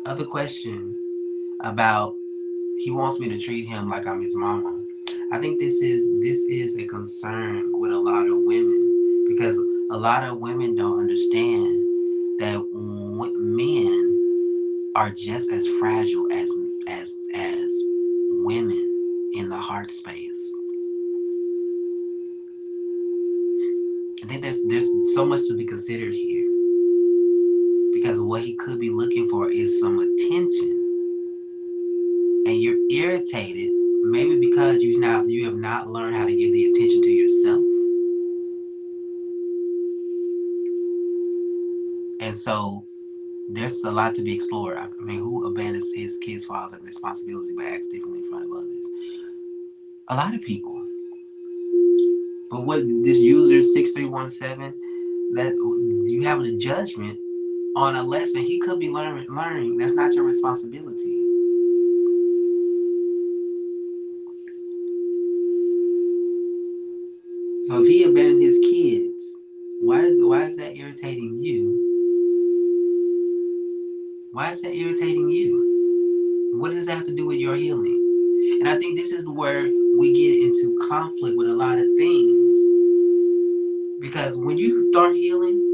other question about, he wants me to treat him like I'm his mama. I think this is a concern with a lot of women, because a lot of women don't understand that men are just as fragile as women in the heart space. I think there's so much to be considered here, because what he could be looking for is some attention, and you're irritated maybe because you have not learned how to give the attention to yourself. And so there's a lot to be explored. I mean, who abandons his kid's father responsibility but acts differently in front of others? A lot of people. But what this user 6317, that you having a judgment on a lesson he could be learning. That's not your responsibility. So if he abandoned his kids, why is that irritating you? Why is that irritating you? What does that have to do with your healing? And I think this is where we get into conflict with a lot of things. Because when you start healing,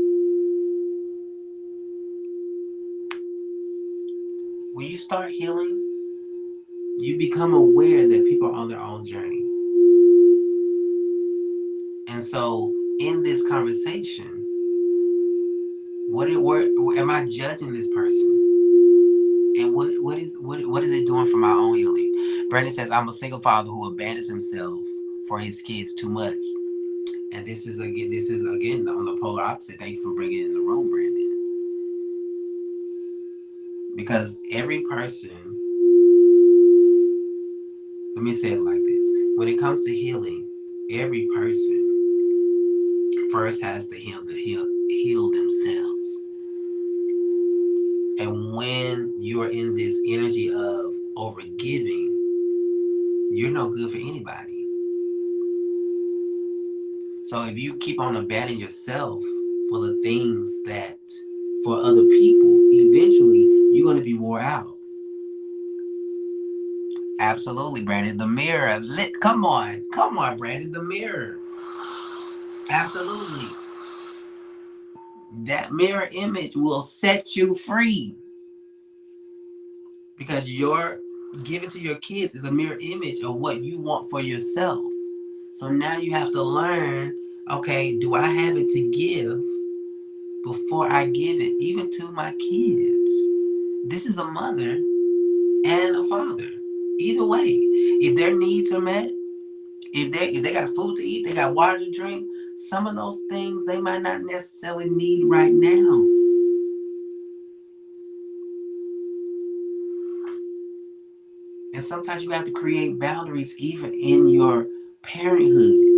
you become aware that people are on their own journey. And so in this conversation, what am I judging this person? And what is it doing for my own healing? Brandon says, I'm a single father who abandons himself for his kids too much. And this is again on the polar opposite. Thank you for bringing it in the room, Brandon. Because every person, let me say it like this. When it comes to healing, every person first has to heal themselves. And when you're in this energy of overgiving, you're no good for anybody. So if you keep on abandoning yourself for the things that for other people, eventually you're going to be wore out. Absolutely, Brandon. The mirror. Come on, Brandon. The mirror. Absolutely. That mirror image will set you free. Because your giving to your kids is a mirror image of what you want for yourself. So now you have to learn, okay, do I have it to give before I give it, even to my kids? This is a mother and a father. Either way, if their needs are met, if they got food to eat, they got water to drink, some of those things they might not necessarily need right now. And sometimes you have to create boundaries even in your parenthood.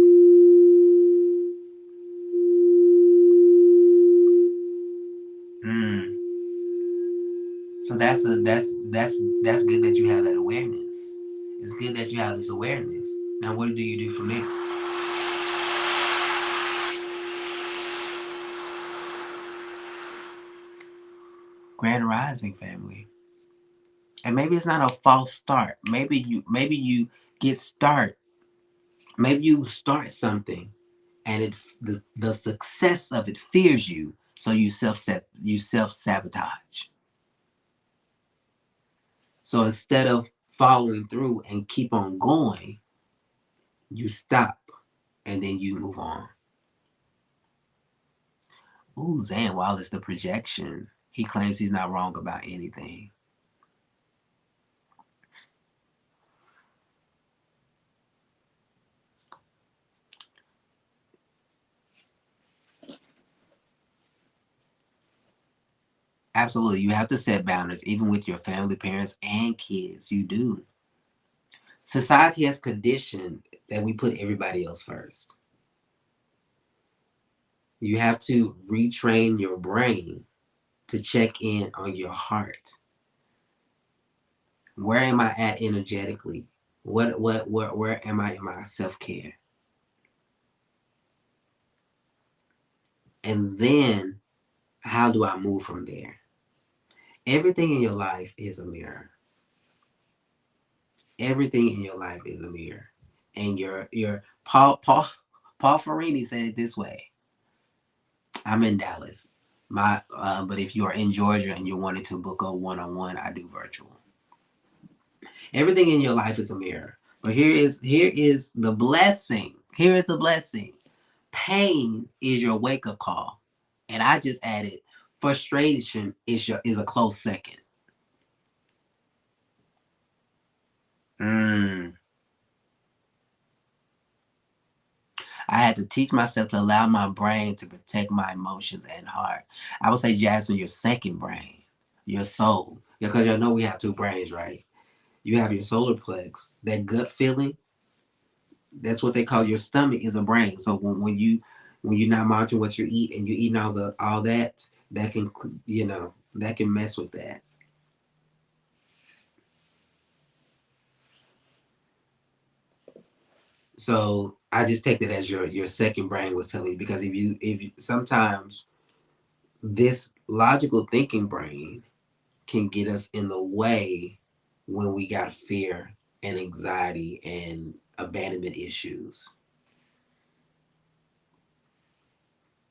So that's good that you have that awareness. It's good that you have this awareness. Now what do you do from there? Grand Rising family. And maybe it's not a false start. Maybe you get start. Maybe you start something and the success of it fears you, so you self-sabotage. So instead of following through and keep on going, you stop and then you move on. Ooh, Zan Wallace, the projection. He claims he's not wrong about anything. Absolutely. You have to set boundaries, even with your family, parents, and kids. You do. Society has conditioned that we put everybody else first. You have to retrain your brain to check in on your heart. Where am I at energetically? Where am I in my self-care? And then how do I move from there? Everything in your life is a mirror. Everything in your life is a mirror. And your Paul Farini said it this way. I'm in Dallas. But if you are in Georgia and you're wanting to book a one-on-one, I do virtual. Everything in your life is a mirror. But here is the blessing. Here is the blessing. Pain is your wake-up call. And I just added frustration is a close second. I had to teach myself to allow my brain to protect my emotions and heart. I would say, Jasmine, your second brain, your soul. Because you know we have two brains, right? You have your solar plex, that gut feeling. That's what they call your stomach is a brain. So when you're not monitoring what you eat and you're eating all that, that can, that can mess with that. So I just take that as your second brain was telling you, because if you sometimes this logical thinking brain can get us in the way when we got fear and anxiety and abandonment issues,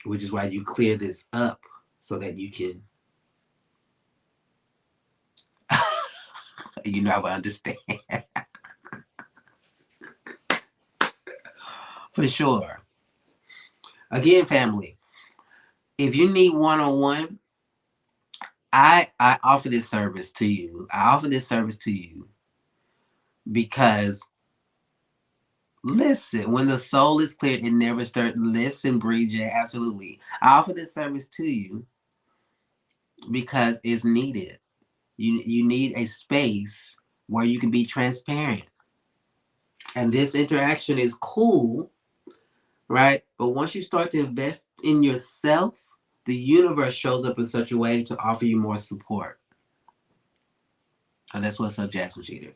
which is why you clear this up so that you can, I would understand. For sure. Again, family, if you need one-on-one, I offer this service to you. I offer this service to you because, listen, when the soul is clear, it never stirs. Listen, Bridget, absolutely. I offer this service to you because it's needed. You need a space where you can be transparent. And this interaction is cool, right? But once you start to invest in yourself, the universe shows up in such a way to offer you more support. And that's what's up, Jasmine Cheater.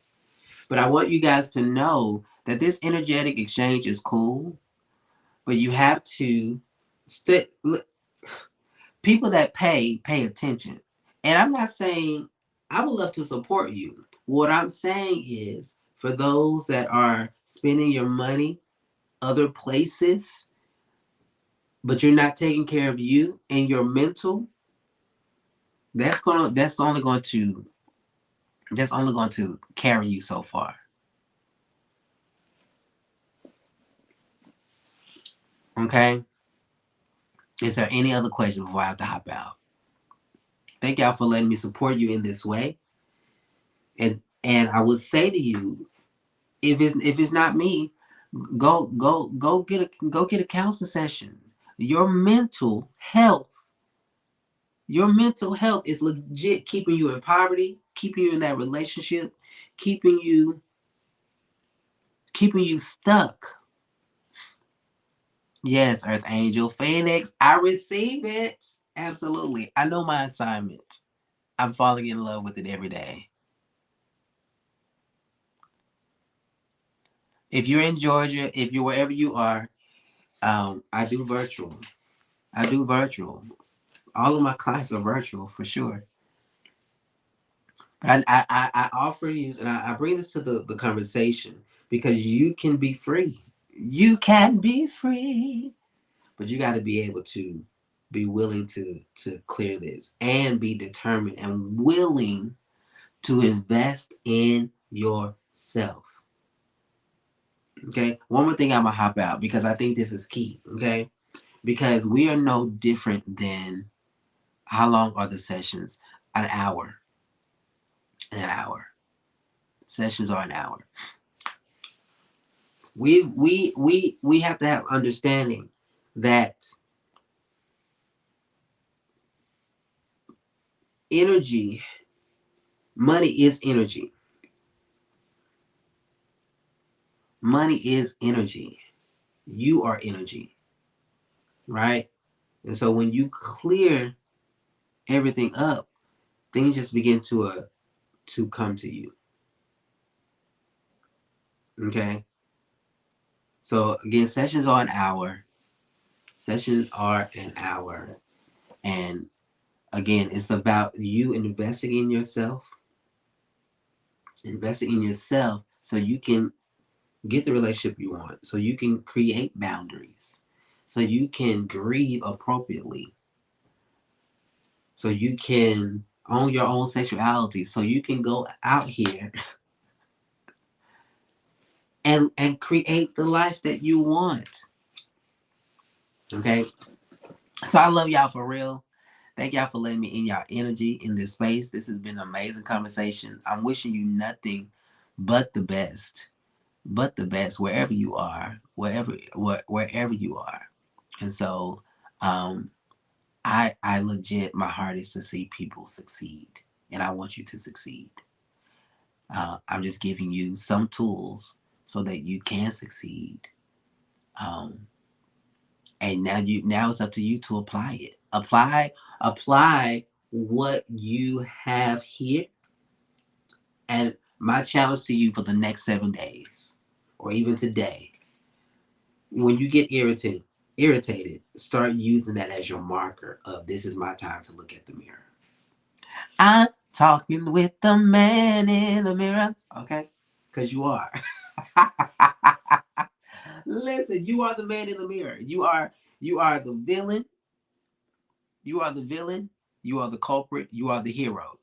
But I want you guys to know that this energetic exchange is cool, but you have to people that pay attention. And I'm not saying I would love to support you. What I'm saying is, for those that are spending your money other places, but you're not taking care of you and your mental, that's only going to carry you so far. Okay? Is there any other question before I have to hop out? Thank y'all for letting me support you in this way. And I would say to you, if it's not me, go get a counseling session. Your mental health, is legit keeping you in poverty, keeping you in that relationship, keeping you stuck. Yes, Earth Angel Phoenix, I receive it. Absolutely. I know my assignment. I'm falling in love with it every day. If you're in Georgia, if you're wherever you are, I do virtual. All of my clients are virtual for sure. But I offer you, and I bring this to the conversation because you can be free. You can be free. But you got to be able to be willing to clear this and be determined and willing to invest in yourself. Okay. One more thing I'm gonna hop out because I think this is key. Okay. Because we are no different than, how long are the sessions? An hour. An hour. Sessions are an hour. We have to have understanding that energy, money is energy. Money is energy. You are energy, right? And so when you clear everything up, things just begin to come to you. Okay. So again, sessions are an hour. Sessions are an hour. And again, it's about you investing in yourself. Investing in yourself so you can get the relationship you want. So you can create boundaries. So you can grieve appropriately. So you can own your own sexuality. So you can go out here and create the life that you want. Okay. So I love y'all for real. Thank y'all for letting me in y'all energy in this space. This has been an amazing conversation. I'm wishing you nothing but the best. But the best wherever you are, wherever you are. And so I legit, my heart is to see people succeed. And I want you to succeed. I'm just giving you some tools so that you can succeed. And now it's up to you to apply it. Apply what you have here. And my challenge to you for the next 7 days, or even today, when you get irritated, start using that as your marker of this is my time to look at the mirror. I'm talking with the man in the mirror. Okay? Because you are. Listen, you are the man in the mirror. You are the villain. You are the villain. You are the culprit. You are the hero.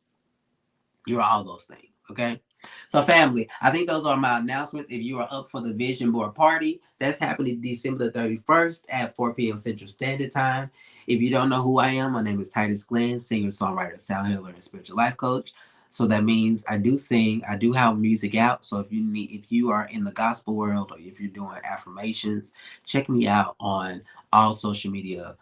You're all those things. Okay? So, family, I think those are my announcements. If you are up for the Vision Board Party, that's happening December the 31st at 4 p.m. Central Standard Time. If you don't know who I am, my name is Titus Glenn, singer, songwriter, sound healer, and spiritual life coach. So that means I do sing, I do have music out. So if you are in the gospel world, or if you're doing affirmations, check me out on all social media,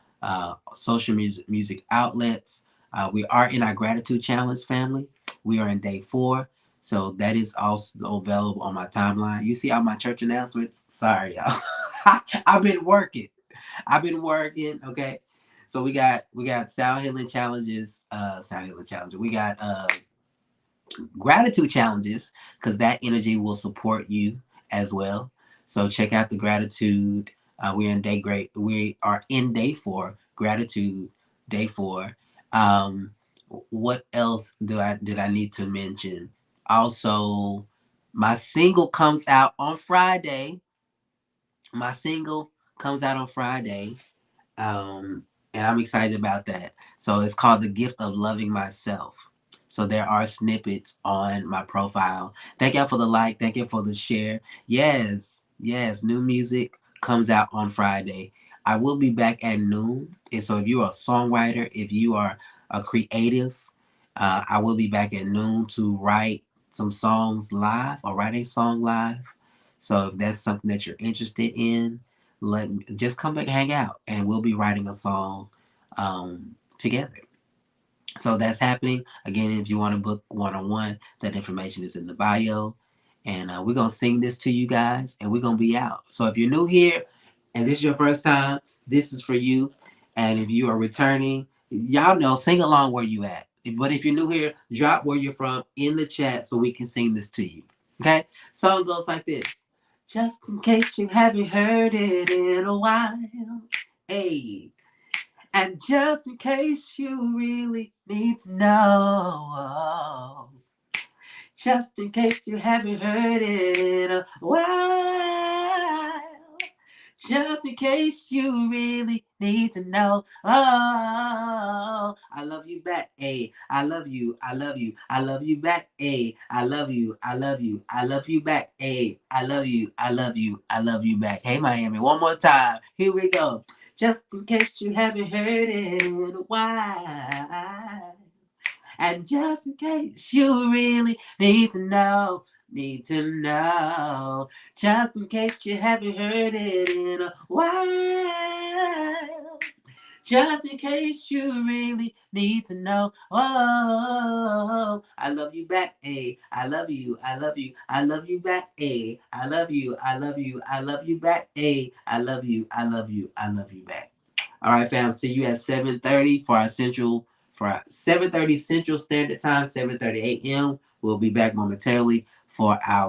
social music outlets. We are in our gratitude challenge, family. We are in day 4. So that is also available on my timeline. You see all my church announcements? Sorry, y'all. I've been working. Okay. So we got sound healing challenges, We got gratitude challenges, because that energy will support you as well. So check out the gratitude. We are in day 4, gratitude day 4. Um, what else did I need to mention? Also, my single comes out on Friday. My single comes out on Friday. Um, and I'm excited about that. So it's called The Gift of Loving Myself. So there are snippets on my profile. Thank y'all for the like. Thank you for the share. Yes, new music comes out on Friday. I will be back at noon. And so if you're a songwriter, if you are a creative, I will be back at noon to write some songs live, or write a song live. So if that's something that you're interested in, just come back and hang out, and we'll be writing a song together. So that's happening. Again, if you want to book one-on-one, that information is in the bio. And we're going to sing this to you guys, and we're going to be out. So if you're new here and this is your first time, this is for you. And if you are returning, y'all know, sing along where you at. But if you're new here, drop where you're from in the chat so we can sing this to you. Okay? Song goes like this. Just in case you haven't heard it in a while. Hey. And just in case you really need to know. Just in case you haven't heard it in a while. Just in case you really need to know. Oh, I love you back. Hey, I love you. I love you. I love you back. Hey, I love you. I love you. I love you back. Hey, I love you. I love you. I love you back. Hey, Miami, one more time. Here we go. Just in case you haven't heard it in a while. And just in case you really need to know, just in case you haven't heard it in a while, just in case you really need to know. Oh, I love you back, eh? I love you, I love you, I love you back, eh? I love you, I love you, I love you back, eh? I love you, I love you, I love you back. All right, fam. See you at 7:30 for our 7:30 Central Standard Time, 7:30 a.m. We'll be back momentarily for our